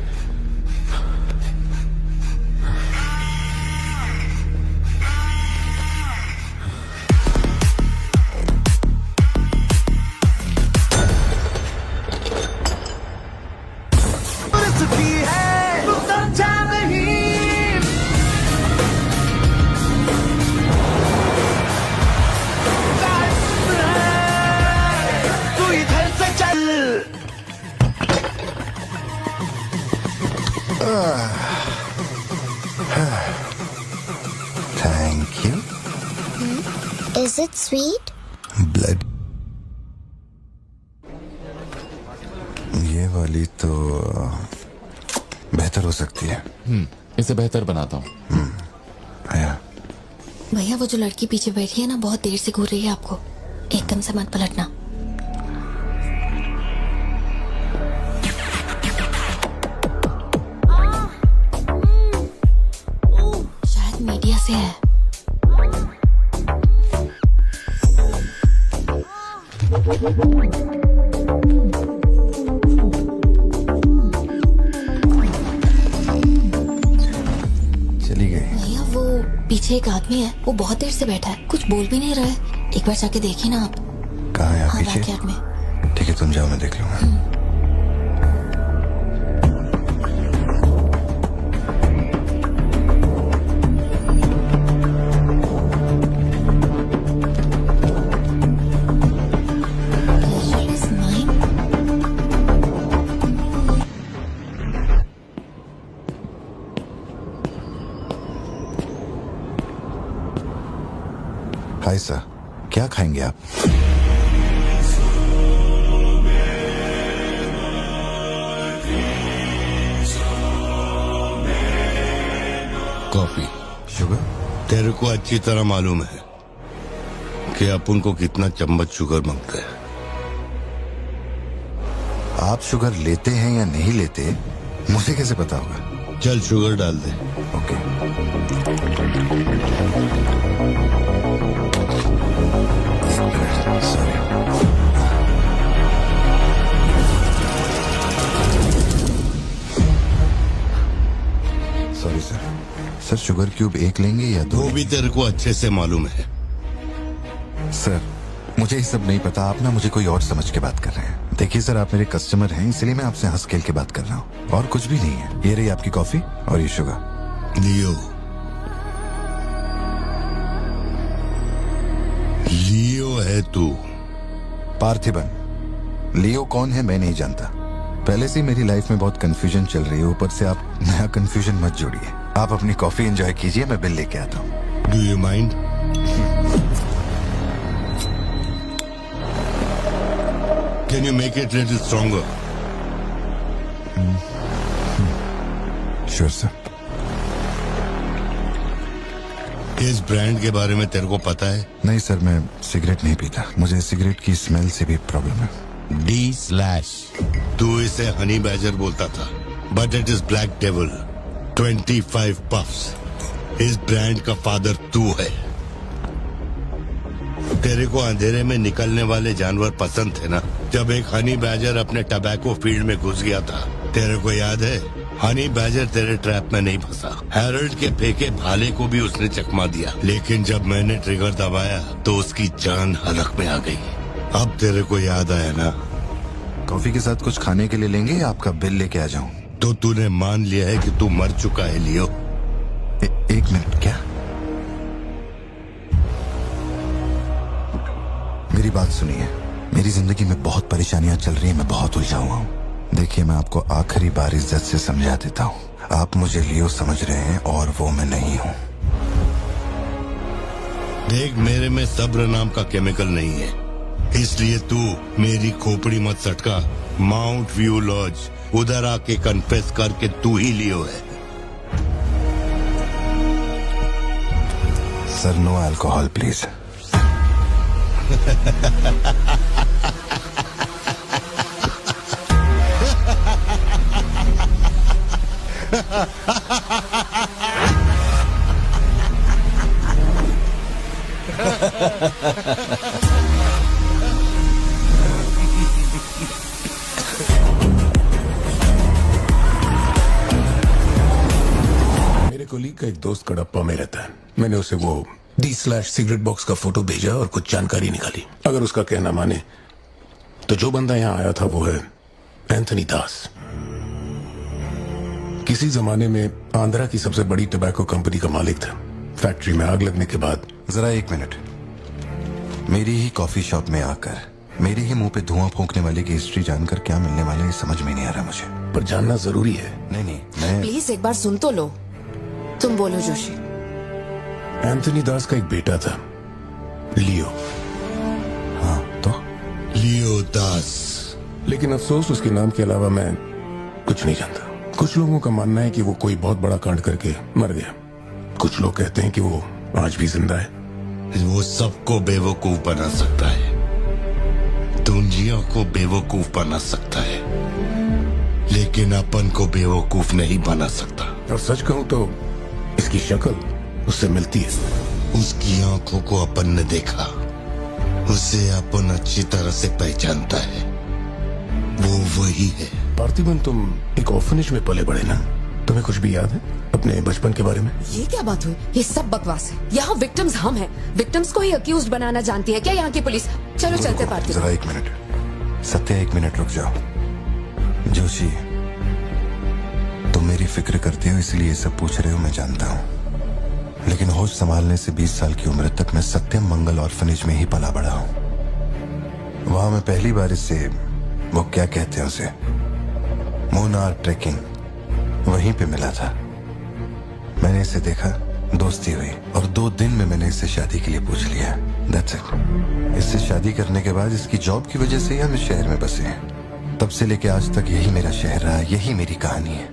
Thank you. Is it sweet? Blood. ये वाली तो बेहतर हो सकती है। इसे बेहतर बनाता हूँ। आया। भैया वो जो लड़की पीछे बैठी है ना, बहुत देर से घूर रही है आपको। एकदम से मत पलटना। शायद मीडिया से है। चली गई। भैया वो पीछे एक आदमी है, वो बहुत देर से बैठा है, कुछ बोल भी नहीं रहा है। एक बार जाके देखिए ना आप। कहाँ है आप? हाँ, पीछे? बैकयार्ड में। ठीक है, तुम जाओ, मैं देख लूंगा। हाय सर, क्या खाएंगे आप? कॉफी। शुगर? तेरे को अच्छी तरह मालूम है कि अपन को कितना चम्मच शुगर मांगता है। आप शुगर लेते हैं या नहीं लेते, मुझे कैसे पता होगा? चल शुगर डाल दे। Okay. Sorry sir. Sir sugar cube एक लेंगे या दो? वो भी तेरे को अच्छे से मालूम है। सर मुझे ये सब नहीं पता, आप ना मुझे कोई और समझ के बात कर रहे हैं। देखिए सर, आप मेरे कस्टमर हैं, इसलिए मैं आपसे हंस खेल के बात कर रहा हूँ, और कुछ भी नहीं है। ये रही आपकी कॉफी और ये शुगर। लियो। लियो है तू? पार्थिबन। लियो कौन है मैं नहीं जानता। पहले से ही मेरी लाइफ में बहुत कंफ्यूजन चल रही है, ऊपर से आप नया कंफ्यूजन मत जोड़िए। आप अपनी कॉफी एंजॉय कीजिए, मैं बिल लेके आता हूँ। Do you mind? Can you make it little stronger? Sure sir. इस ब्रांड के बारे में तेरे को पता है? नहीं सर, मैं सिगरेट नहीं पीता, मुझे सिगरेट की स्मेल से भी प्रॉब्लम है। D/। तू इसे हनी बैजर बोलता था, but it is black devil. 25 puffs. इस ब्रांड का फादर तू है। तेरे को अंधेरे में निकलने वाले जानवर पसंद थे ना? जब एक हनी बैजर अपने टबैको फील्ड में घुस गया था, तेरे को याद है? हनी बैजर तेरे ट्रैप में नहीं फंसा। हैरोल्ड के फेंके भाले को भी उसने चकमा दिया, लेकिन जब मैंने ट्रिगर दबाया तो उसकी जान हलक में आ गई। अब तेरे को याद आया ना? कॉफी के साथ कुछ खाने के लिए लेंगे या आपका बिल लेके आ जाऊं? तो तूने मान लिया है कि तू मर चुका है लियो? एक मिनट, क्या? मेरी बात सुनिए, मेरी जिंदगी में बहुत परेशानियां चल रही हैं, मैं बहुत उलझा हुआ हूँ। देखिए, मैं आपको आखिरी बार इज्जत से समझा देता हूँ, आप मुझे लियो समझ रहे हैं और वो मैं नहीं हूँ। देख, मेरे में सब्र नाम का केमिकल नहीं है, इसलिए तू मेरी खोपड़ी मत सटका। माउंट व्यू लॉज, उधर आके कन्फेस करके तू ही लियो है। Sir, no alcohol please. मेरे कोलीग का एक दोस्त कडप्पा में रहता है। मैंने उसे वो D/सिगरेट बॉक्स का फोटो भेजा और कुछ जानकारी निकाली। अगर उसका कहना माने तो जो बंदा यहाँ आया था वो है एंथनी दास। किसी जमाने में आंध्रा की सबसे बड़ी टबैको कंपनी का मालिक था। फैक्ट्री में आग लगने के बाद। जरा एक मिनट, मेरी ही कॉफी शॉप में आकर मेरे ही मुंह पे धुआं फूंकने वाले की हिस्ट्री जानकर क्या मिलने वाला है समझ में नहीं आ रहा मुझे। पर जानना जरूरी है। नहीं, मैं प्लीज एक बार सुन तो लो। तुम बोलो जोशी। एंथनी दास का एक बेटा था, लियो। हाँ तो? लियो दास। लेकिन अफसोस उसके नाम के अलावा मैं कुछ नहीं जानता। कुछ लोगों का मानना है कि वो कोई बहुत बड़ा कांड करके मर गया। कुछ लोग कहते हैं कि वो आज भी जिंदा है। वो सबको बेवकूफ बना सकता है, दुनिया को बेवकूफ बना सकता है, लेकिन अपन को बेवकूफ नहीं बना सकता। और सच कहूं तो इसकी शक्ल उससे मिलती है। उसकी आंखों को अपन ने देखा, उसे अपन अच्छी तरह से पहचानता है, वो वही है। पार्थिबन, तुम एक ऑर्फनेज में पले बड़े ना, तुम्हें कुछ भी याद है अपने बचपन के बारे में? ये क्या बात हुई? ये सब बकवास है। यहाँ विक्टिम्स हम हैं, विक्टिम्स को ही अक्यूज्ड बनाना जानती है क्या यहाँ की पुलिस? चलो चलते पार्थिबन। जरा 1 मिनट सत्या, 1 मिनट रुक जाओ। जोशी, तुम मेरी फिक्र करते हो इसलिए ये सब पूछ रहे हो, मैं जानता हूँ, लेकिन होश संभालने से 20 साल की उम्र तक मैं सत्यम मंगल ऑर्फनेज में ही पला बड़ा हूँ। वहां मैं पहली बार इससे, वो क्या कहते हैं उसे, मोनार ट्रेकिंग, वहीं पे मिला था। मैंने इसे देखा, दोस्ती हुई, और 2 दिन में मैंने इससे शादी के लिए पूछ लिया। That's it। इससे शादी करने के बाद इसकी जॉब की वजह से ही हम इस शहर में बसे हैं। तब से लेके आज तक यही मेरा शहर रहा, यही मेरी कहानी है।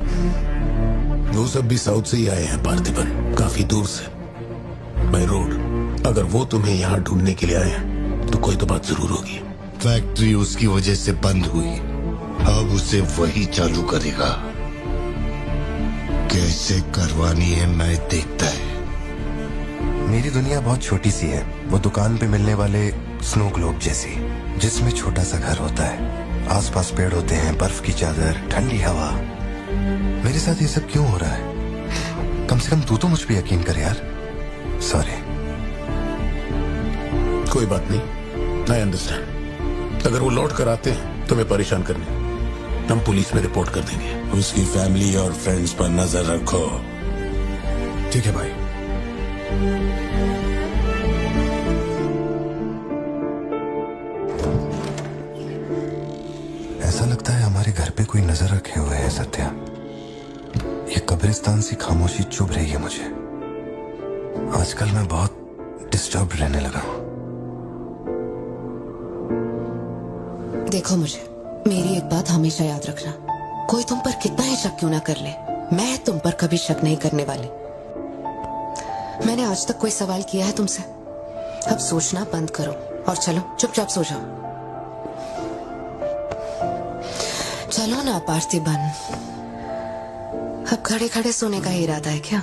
वो सब भी साउथ से ही आए हैं पार्थिबन, काफी दूर से, बाय रोड। अगर वो तुम्हें यहाँ ढूंढने के लिए आए हैं तो कोई तो बात जरूर होगी। फैक्ट्री उसकी वजह से बंद हुई, अब उसे वही चालू करेगा। कैसे करवानी है मैं देखता है। मेरी दुनिया बहुत छोटी सी है, वो दुकान पे मिलने वाले स्नो ग्लोब जैसी, जिसमें छोटा सा घर होता है, आसपास पेड़ होते हैं, बर्फ की चादर, ठंडी हवा। मेरे साथ ये सब क्यों हो रहा है? कम से कम तू तो मुझ पे यकीन कर यार। सॉरी। कोई बात नहीं, आई अंडरस्टैंड। अगर वो लौट कर आते हैं तुम्हें परेशान करने, हम पुलिस में रिपोर्ट कर देंगे। उसकी फैमिली और फ्रेंड्स पर नजर रखो। ठीक है भाई। ऐसा लगता है हमारे घर पे कोई नजर रखे हुए है सत्या। ये कब्रिस्तान सी खामोशी चुभ रही है मुझे। आजकल मैं बहुत डिस्टर्ब रहने लगा हूं। देखो मुझे, मेरी एक बात हमेशा याद रखना, कोई तुम पर कितना ही शक क्यों ना कर ले, मैं तुम पर कभी शक नहीं करने वाली। मैंने आज तक कोई सवाल किया है तुमसे? अब सोचना बंद करो और चलो चुपचाप सो जाओ। चलो ना पार्थिबन, अब खड़े खड़े सोने का ही इरादा है क्या?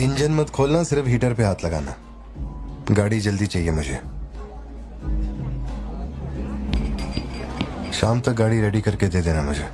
इंजन मत खोलना, सिर्फ हीटर पे हाथ लगाना। गाड़ी जल्दी चाहिए मुझे। शाम तक गाड़ी रेडी करके दे देना मुझे।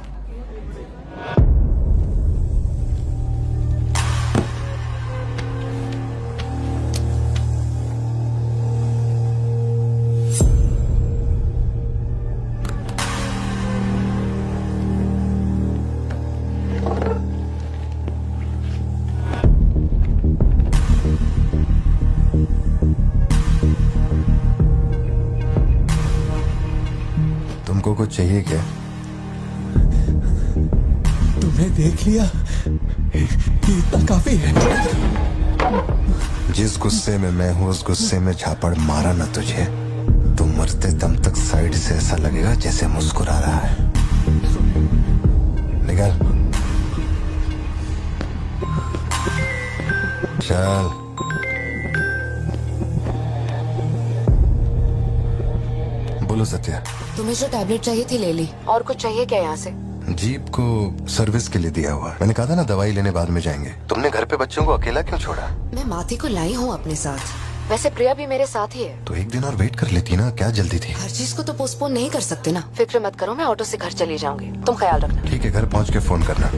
तुमको कुछ चाहिए क्या? तुम्हें देख लिया, इतना काफी है। जिस गुस्से में मैं हूं उस गुस्से में झापड़ मारा ना तुझे, तो मरते दम तक साइड से ऐसा लगेगा जैसे मुस्कुरा रहा है। निकल चल। बोलो सत्या। तुम्हें जो टैबलेट चाहिए थी ले ली, और कुछ चाहिए क्या यहाँ से? जीप को सर्विस के लिए दिया हुआ। मैंने कहा था ना दवाई लेने बाद में जाएंगे। तुमने घर पे बच्चों को अकेला क्यों छोड़ा? मैं माथी को लाई हूँ अपने साथ, वैसे प्रिया भी मेरे साथ ही है। तो 1 दिन और वेट कर लेती ना, क्या जल्दी थी? हर चीज को तो पोस्टपोन नहीं कर सकते ना। फिक्र मत करो, मैं ऑटो से घर चली जाऊंगी, तुम ख्याल रखना। ठीक है, घर पहुँच के फोन करना।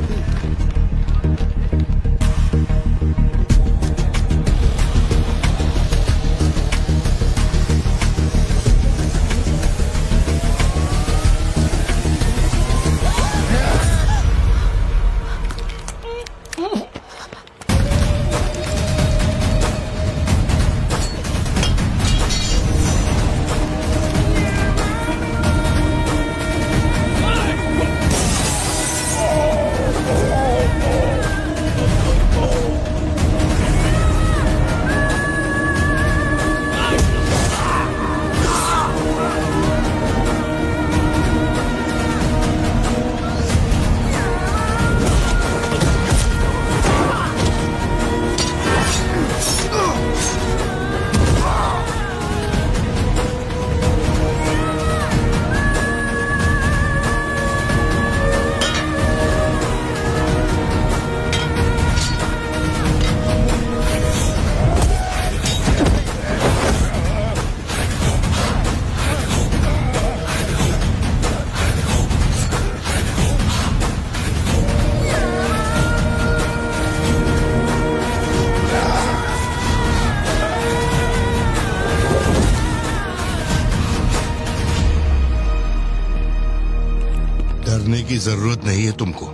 डरने की जरूरत नहीं है तुमको।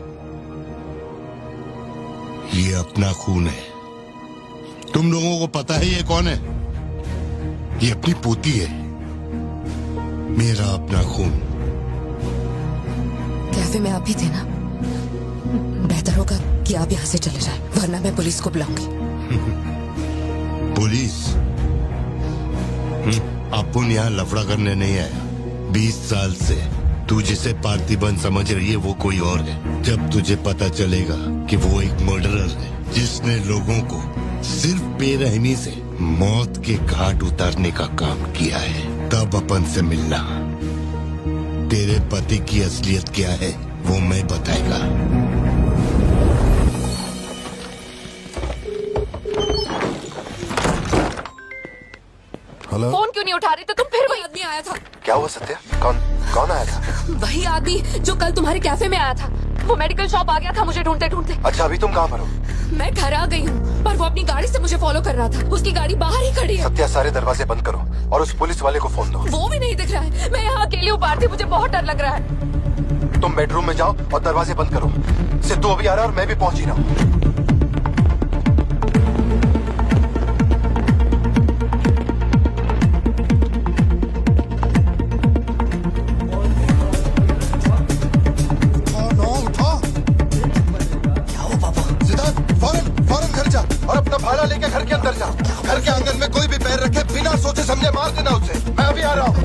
ये अपना खून है। तुम लोगों को पता है ये कौन है? ये अपनी पोती है, मेरा अपना खून। कैफे में आप भी थे ना? बेहतर होगा कि आप यहाँ से चले जाएं, वरना मैं पुलिस को बुलाऊंगी। पुलिस? अपन यहाँ लफड़ा करने नहीं आया। 20 साल से तू जिसे पार्थिबन समझ रही है वो कोई और है। जब तुझे पता चलेगा कि वो एक मर्डरर है जिसने लोगों को सिर्फ बेरहमी से मौत के घाट उतारने का काम किया है, तब अपन से मिलना। तेरे पति की असलियत क्या है वो मैं बताएगा। हेलो। फोन क्यों नहीं उठा रहे थे तुम? फिर वही आदमी आया था। क्या हुआ सत्या? कौन आया था? वही आदमी जो कल तुम्हारे कैफे में आया था। वो मेडिकल शॉप आ गया था मुझे ढूंढते ढूंढते। अच्छा, अभी तुम कहाँ पर हो? मैं घर आ गई हूँ, पर वो अपनी गाड़ी से मुझे फॉलो कर रहा था। उसकी गाड़ी बाहर ही खड़ी है। सत्या, सारे दरवाजे बंद करो और उस पुलिस वाले को फोन दो। वो भी नहीं दिख रहा है। मैं यहाँ अकेली हूँ पार्थी, मुझे बहुत डर लग रहा है। तुम बेडरूम में जाओ और दरवाजे बंद करो। सिद्धू अभी आ रहा है और मैं भी पहुंच ही रहा हूँ। और अपना भाड़ा लेके घर के अंदर जा। घर के आंगन में कोई भी पैर रखे बिना सोचे समझे मार देना उसे। मैं अभी आ रहा हूँ।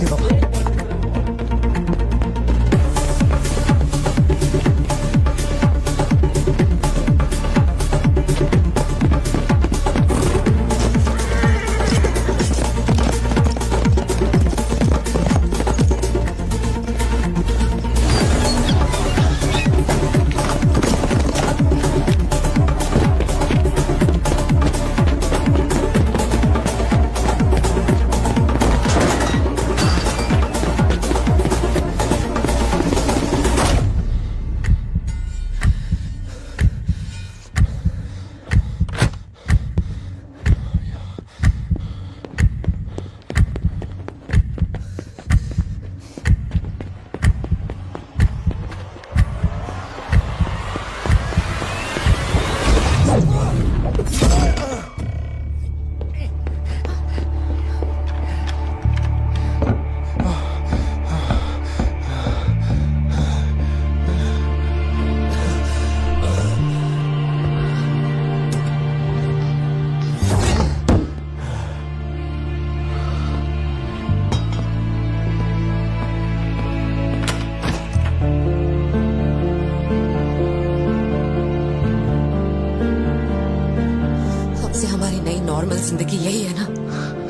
जिंदगी यही है ना,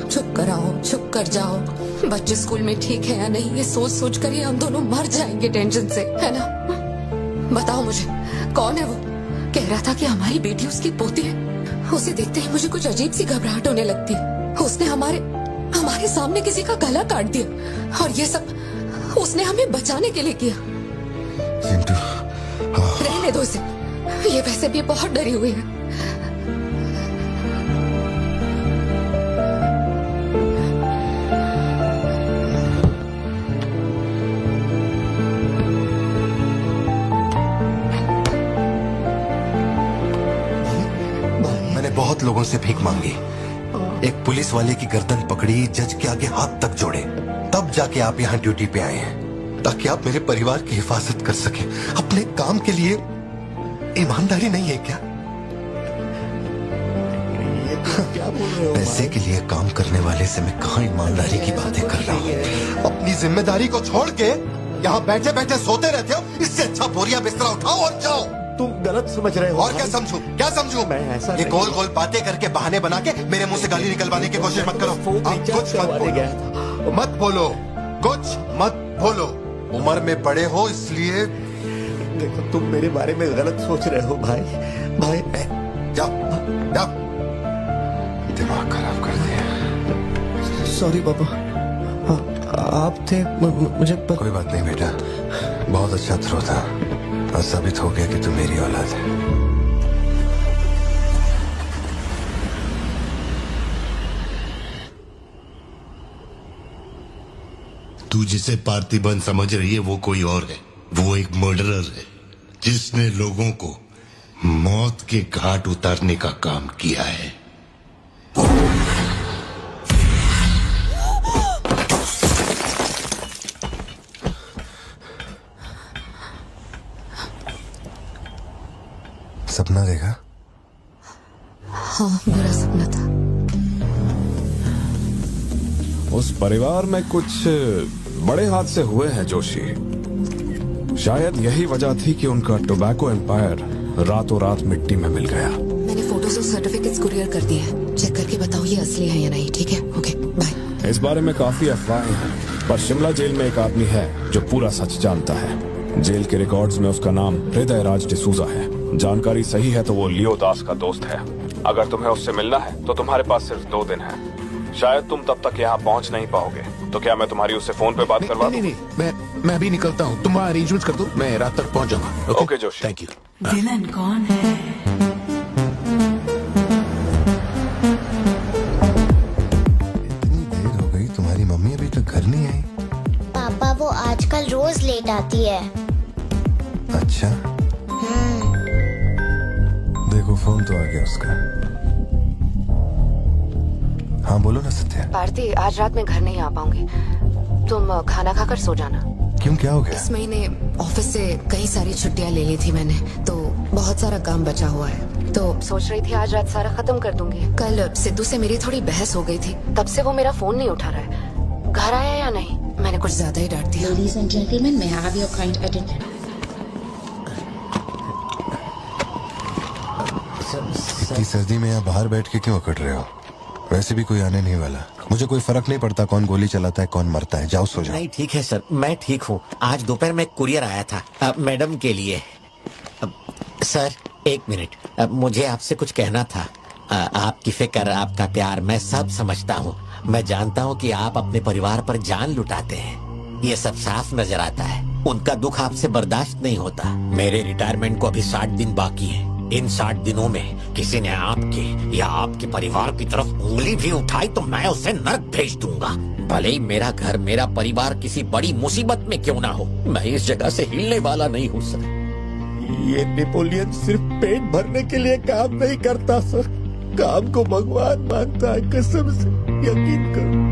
चुप कराओ, चुप कर जाओ। बच्चे स्कूल में ठीक है या नहीं ये सोच सोच कर ही हम दोनों मर जाएंगे टेंशन से, है ना? बताओ मुझे, कौन है वो? कह रहा था कि हमारी बेटी उसकी पोती है। उसे देखते ही मुझे कुछ अजीब सी घबराहट होने लगती है। उसने हमारे सामने किसी का गला काट दिया और ये सब उसने हमें बचाने के लिए किया। रहने दो इसे, ये वैसे भी बहुत डरी हुई है। बहुत लोगों से भीख मांगी, एक पुलिस वाले की गर्दन पकड़ी, जज के आगे हाथ तक जोड़े, तब जाके आप यहाँ ड्यूटी पे आए हैं ताकि आप मेरे परिवार की हिफाजत कर सके। अपने काम के लिए ईमानदारी नहीं है क्या? क्या बोल रहे हो? पैसे के लिए काम करने वाले से मैं कहाँ ईमानदारी की बातें कर रहा हूँ? अपनी जिम्मेदारी को छोड़ के यहाँ बैठे बैठे सोते रहते हो। इससे अच्छा बोरिया बिस्तरा उठाओ और जाओ। तुम गलत समझ रहे हो। और क्या समझूं? क्या समझूं? मैं ऐसा ये गोल गोल बातें करके बहाने बना के मेरे मुंह से गाली निकलवाने की कोशिश मत करो। आप कुछ मत बोलो, कुछ मत बोलो। उम्र में बड़े हो इसलिए। देखो, तुम मेरे बारे में गलत सोच रहे हो भाई। जाओ जाओ, दिमाग खराब कर दिया। सॉरी पापा, आप थे मुझे कोई बात नहीं बेटा, बहुत अच्छा थ्रो था और साबित हो गया कि तू मेरी औलाद है। तू जिसे पार्थिबन समझ रही है वो कोई और है। वो एक मर्डरर है जिसने लोगों को मौत के घाट उतारने का काम किया है। सपना देखा? हाँ, बुरा सपना था। उस परिवार में कुछ बड़े हादसे हुए हैं जोशी। शायद यही वजह थी कि उनका टोबैको एम्पायर रातों रात मिट्टी में मिल गया। मैंने फोटोज और सर्टिफिकेट्स कुरियर कर दिए हैं। चेक करके बताओ ये असली है या नहीं। ठीक है, ओके, बाय। इस बारे में काफी अफवाहें हैं, पर शिमला जेल में एक आदमी है जो पूरा सच जानता है। जेल के रिकॉर्ड्स में उसका नाम हृदय राज डिसूजा है। जानकारी सही है तो वो लियो दास का दोस्त है। अगर तुम्हें उससे मिलना है तो तुम्हारे पास सिर्फ 2 दिन है। शायद तुम तब तक यहाँ पहुँच नहीं पाओगे, तो क्या मैं तुम्हारी उससे फोन पे बात करवा दूं? नहीं, मैं भी निकलता हूँ। तुम वहाँ अरेंजमेंट कर दो, मैं रात तक पहुँच जाऊंगा। Okay Joshi, thank you. Villain कौन है? इतनी देर हो गई, तुम्हारी मम्मी अभी तक घर नहीं आई? पापा वो आजकल रोज लेट आती है। अच्छा, देखो फोन तो आ गया उसका। हाँ बोलो ना सत्या। भारती, आज रात में घर नहीं आ पाऊंगी। तुम खाना खाकर सो जाना। क्यों, क्या हो गया? इस महीने ऑफिस से कई सारी छुट्टियां ले ली थी मैंने, तो बहुत सारा काम बचा हुआ है। तो सोच रही थी आज रात सारा खत्म कर दूंगी। कल सिद्धू से मेरी थोड़ी बहस हो गई थी, तब से वो मेरा फोन नहीं उठा रहा है। घर आया या नहीं? मैंने कुछ ज्यादा ही डांट दिया। Ladies and gentlemen, may I have your kind attention? इतनी सर्दी में यहाँ बाहर बैठ के क्यों अकड़ रहे हो? वैसे भी कोई आने नहीं वाला। मुझे कोई फर्क नहीं पड़ता कौन गोली चलाता है कौन मरता है। जाओ सो जाओ। नहीं ठीक है सर, मैं ठीक हूँ। आज दोपहर में कुरियर आया था मैडम के लिए। सर 1 मिनट, मुझे आपसे कुछ कहना था। आपकी फिक्र, आपका प्यार मैं सब समझता हूँ। मैं जानता हूँ कि आप अपने परिवार पर जान लुटाते हैं, ये सब साफ नजर आता है। उनका दुख आपसे बर्दाश्त नहीं होता। मेरे रिटायरमेंट को अभी 60 दिन बाकी है। इन 60 दिनों में किसी ने आपके या आपके परिवार की तरफ उंगली भी उठाई तो मैं उसे नर्क भेज दूंगा। भले ही मेरा घर, मेरा परिवार किसी बड़ी मुसीबत में क्यों ना हो, मैं इस जगह से हिलने वाला नहीं हूँ सर। ये नेपोलियन सिर्फ पेट भरने के लिए काम नहीं करता सर, काम को भगवान मानता है। कसम से यकीन करो।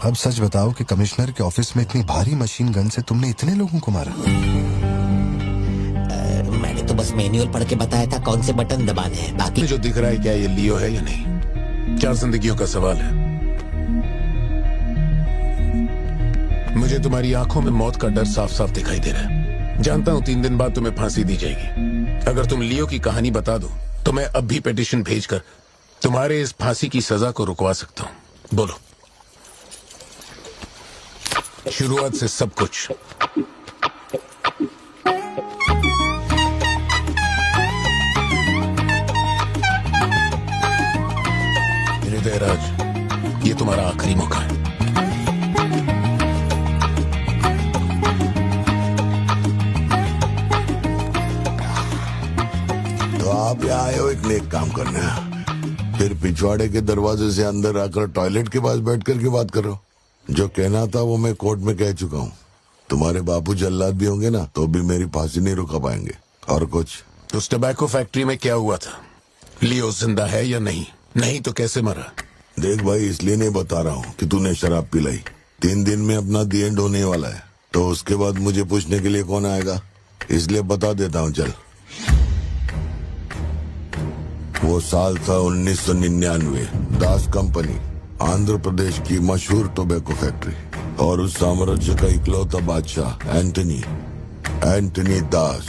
अब सच बताओ कि कमिश्नर के ऑफिस में इतनी भारी मशीन गन से तुमने इतने लोगों को मारा? मैंने तो बस मैनुअल पढ़ के बताया था कौन से बटन दबाने हैं। बाकी जो दिख रहा है क्या ये लियो है या नहीं, 4 जिंदगियों का सवाल है। मुझे तुम्हारी आंखों में मौत का डर साफ साफ दिखाई दे रहा है। जानता हूँ 3 दिन बाद तुम्हें फांसी दी जाएगी। अगर तुम लियो की कहानी बता दो तो मैं अब भी पिटीशन भेजकर तुम्हारे इस फांसी की सजा को रुकवा सकता हूँ। बोलो। शुरुआत से सब कुछ। हृदय राज, ये तुम्हारा आखिरी मौका है। तो आप यहाँ आए हो एक नेक काम करने, फिर पिछवाड़े के दरवाजे से अंदर आकर टॉयलेट के पास बैठ कर के बात करो। जो कहना था वो मैं कोर्ट में कह चुका हूँ। तुम्हारे बापू जल्लाद भी होंगे ना तो भी मेरी फांसी नहीं रुका पाएंगे। और कुछ? उस टबैको फैक्ट्री में क्या हुआ था? लियो जिंदा है या नहीं? नहीं तो कैसे मरा? देख भाई, इसलिए नहीं बता रहा हूँ कि तूने शराब पिलाई। 3 दिन में अपना दी एंड होने वाला है, तो उसके बाद मुझे पूछने के लिए कौन आएगा, इसलिए बता देता हूँ। चल, वो साल था 1999। दास कंपनी, आंध्र प्रदेश की मशहूर टोबैको फैक्ट्री, और उस साम्राज्य का इकलौता बादशाह एंटनी दास।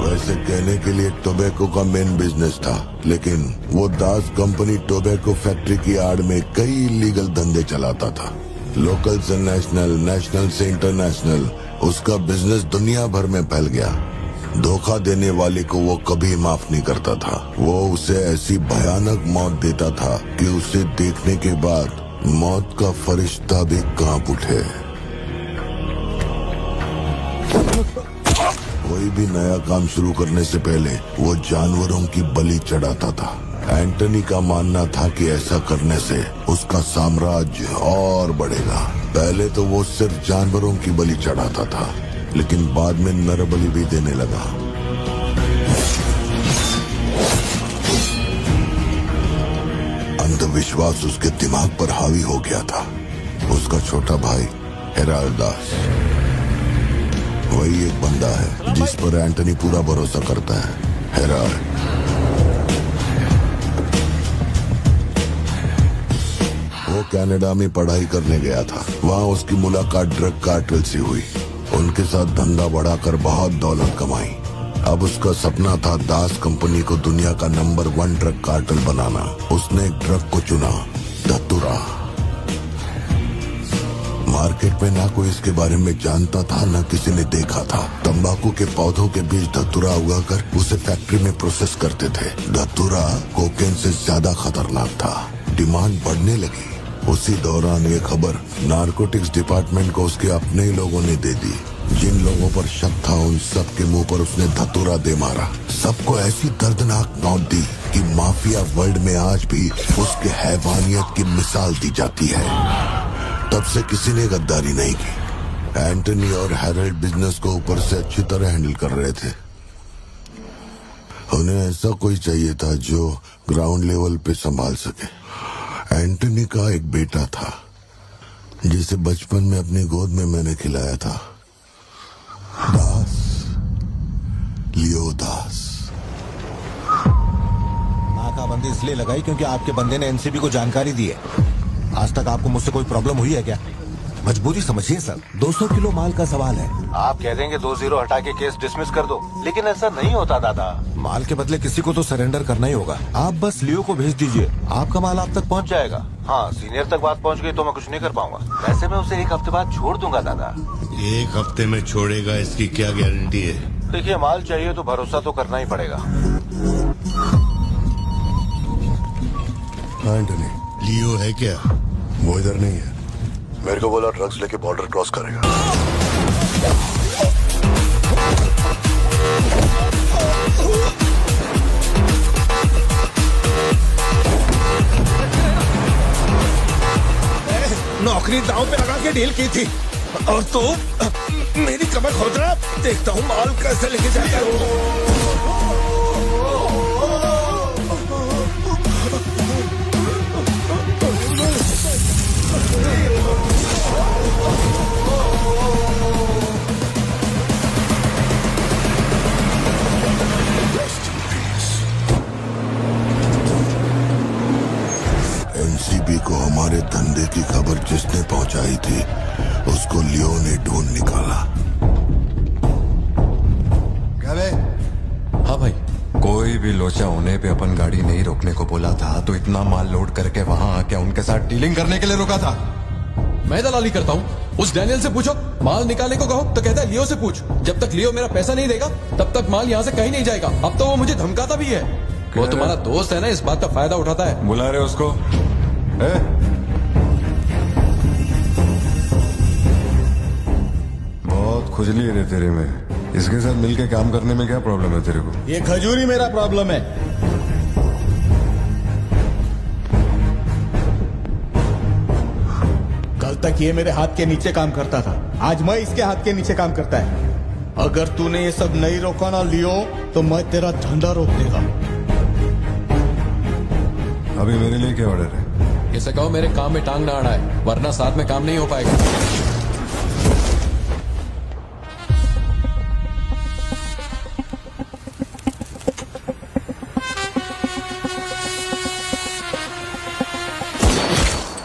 वैसे कहने के लिए टोबैको का मेन बिजनेस था, लेकिन वो दास कंपनी टोबैको फैक्ट्री की आड़ में कई इलीगल धंधे चलाता था। लोकल से नेशनल, नेशनल से इंटरनेशनल, उसका बिजनेस दुनिया भर में फैल गया। धोखा देने वाले को वो कभी माफ नहीं करता था। वो उसे ऐसी भयानक मौत देता था कि उसे देखने के बाद मौत का फरिश्ता भी कांप उठे। कोई भी नया काम शुरू करने से पहले वो जानवरों की बलि चढ़ाता था। एंटनी का मानना था कि ऐसा करने से उसका साम्राज्य और बढ़ेगा। पहले तो वो सिर्फ जानवरों की बलि चढ़ाता था, लेकिन बाद में नर बलि भी देने लगा। अंधविश्वास उसके दिमाग पर हावी हो गया था। उसका छोटा भाई हेराल्ड दास वही एक बंदा है जिस पर एंटनी पूरा भरोसा करता है। हेराल्ड वो कनाडा में पढ़ाई करने गया था। वहाँ उसकी मुलाकात ड्रग कार्टेल से हुई। उनके साथ धंधा बढ़ाकर बहुत दौलत कमाई। अब उसका सपना था दास कंपनी को दुनिया का नंबर 1 ड्रग कार्टेल बनाना। उसने एक ड्रग को चुना, धतूरा। मार्केट में ना कोई इसके बारे में जानता था, ना किसी ने देखा था। तंबाकू के पौधों के बीच धतूरा उगाकर उसे फैक्ट्री में प्रोसेस करते थे। धतूरा कोकेन से ज्यादा खतरनाक था। डिमांड बढ़ने लगी। उसी दौरान ये खबर नारकोटिक्स डिपार्टमेंट को उसके अपने ही लोगों ने दे दी। जिन लोगों पर शक था उन सब के मुंह पर उसने धतूरा दे मारा। सबको ऐसी दर्दनाक मौत दी कि माफिया वर्ल्ड में आज भी उसके हैवानियत की मिसाल दी जाती है। तब से किसी ने गद्दारी नहीं की। एंटनी और हैरल्ड बिजनेस को ऊपर से अच्छी तरह हैंडल कर रहे थे। उन्हें ऐसा कोई चाहिए था जो ग्राउंड लेवल पे संभाल सके। एंटनी का एक बेटा था जिसे बचपन में अपनी गोद में मैंने खिलाया था, दास, लियो दास। नाकाबंदी इसलिए लगाई क्योंकि आपके बंदे ने एनसीबी को जानकारी दी है। आज तक आपको मुझसे कोई प्रॉब्लम हुई है क्या? मजबूरी समझिए सर, 200 किलो माल का सवाल है। आप कह देंगे 2-0 हटा के केस डिसमिस कर दो, लेकिन ऐसा नहीं होता दादा। माल के बदले किसी को तो सरेंडर करना ही होगा। आप बस लियो को भेज दीजिए, आपका माल आप तक पहुंच जाएगा। हाँ, सीनियर तक बात पहुंच गई तो मैं कुछ नहीं कर पाऊंगा। वैसे मैं उसे 1 हफ्ते बाद छोड़ दूंगा दादा। 1 हफ्ते में छोड़ेगा इसकी क्या गारंटी है? देखिए, माल चाहिए तो भरोसा तो करना ही पड़ेगा। एंटनी, लियो है क्या? वो इधर नहीं है। मेरे को बोला ड्रग्स लेके बॉर्डर क्रॉस करेगा। नौकरी दांव पे लगा के डील की थी और तो मेरी कमर खोद रहा। देखता हूँ माल कैसे लेके जाता है। एनसीबी को हमारे धंधे की खबर जिसने पहुंचाई थी उसको लियो ने ढूंढ निकाला। क्या बे? हाँ भाई, कोई भी लोचा होने पे अपन गाड़ी नहीं रोकने को बोला था, तो इतना माल लोड करके वहाँ आके उनके साथ डीलिंग करने के लिए रुका था। मैं दलाली करता हूँ? उस डैनियल से पूछो। माल निकालने को कहो तो कहता है लियो से पूछ। जब तक लियो मेरा पैसा नहीं देगा तब तक माल यहाँ से कहीं नहीं जाएगा। अब तो वो मुझे धमकाता भी है। वो तुम्हारा दोस्त है ना, इस बात का फायदा उठाता है। बुला रहे उसको? बहुत खुजली है रे तेरे में। इसके साथ मिलके काम करने में क्या प्रॉब्लम है तेरे को? ये खजूरी मेरा प्रॉब्लम है। कल तक ये मेरे हाथ के नीचे काम करता था, आज मैं इसके हाथ के नीचे काम करता है। अगर तूने ये सब नहीं रोका ना लियो तो मैं तेरा धंधा रोक देगा। अभी मेरे लिए क्या ऑर्डर है? इसे कहो मेरे काम में टांग ना अड़ाए, वरना साथ में काम नहीं हो पाएगा।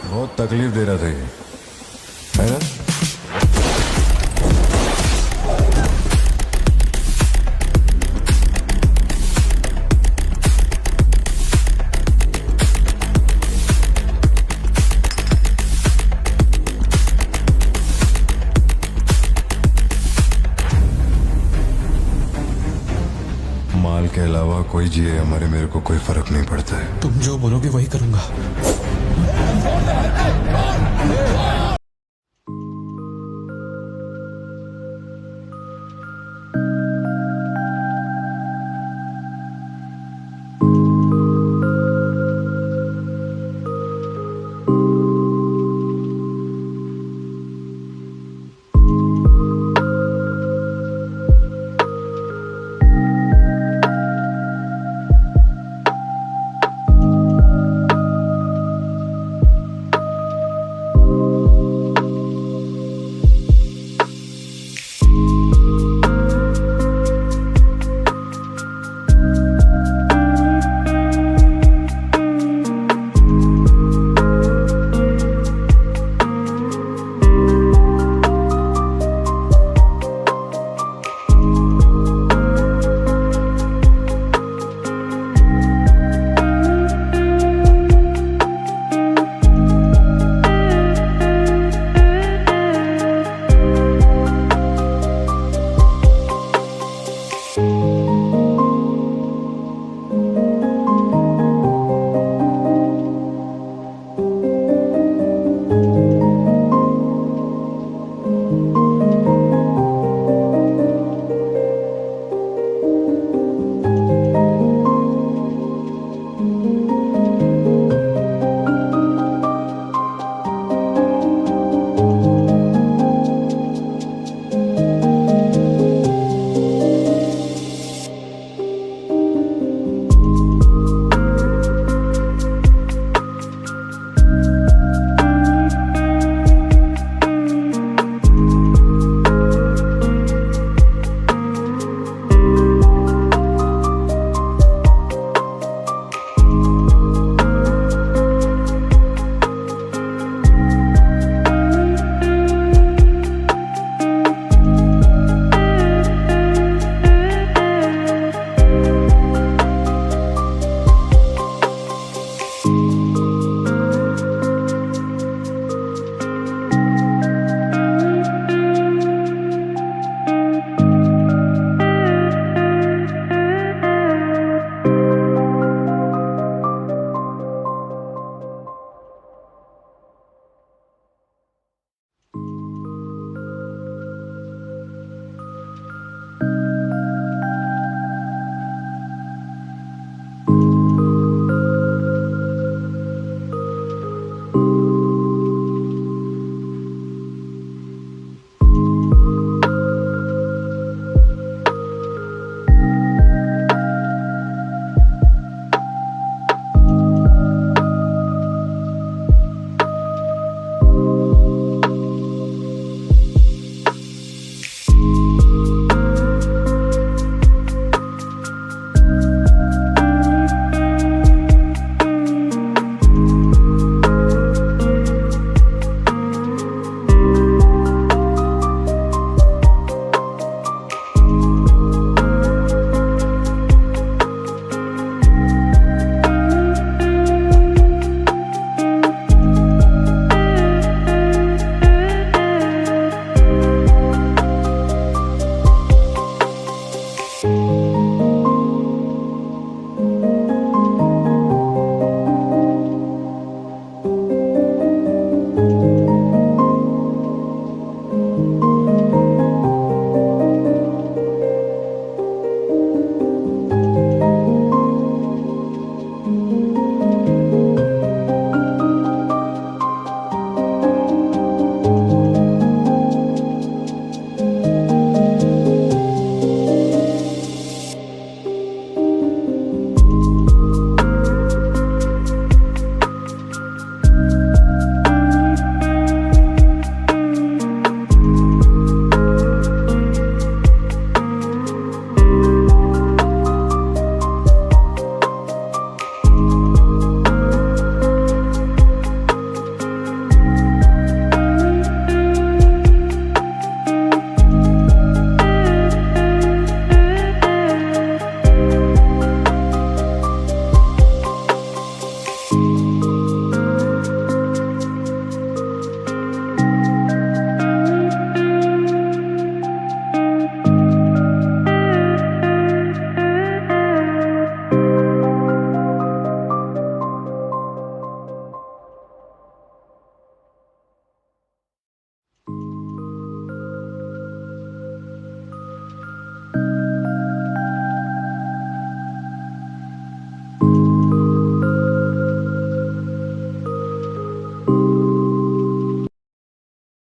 बहुत तकलीफ दे रहा था ये, है ना? माल के अलावा कोई जिए हमारे, मेरे को कोई फर्क नहीं पड़ता है। तुम जो बोलोगे वही करूंगा।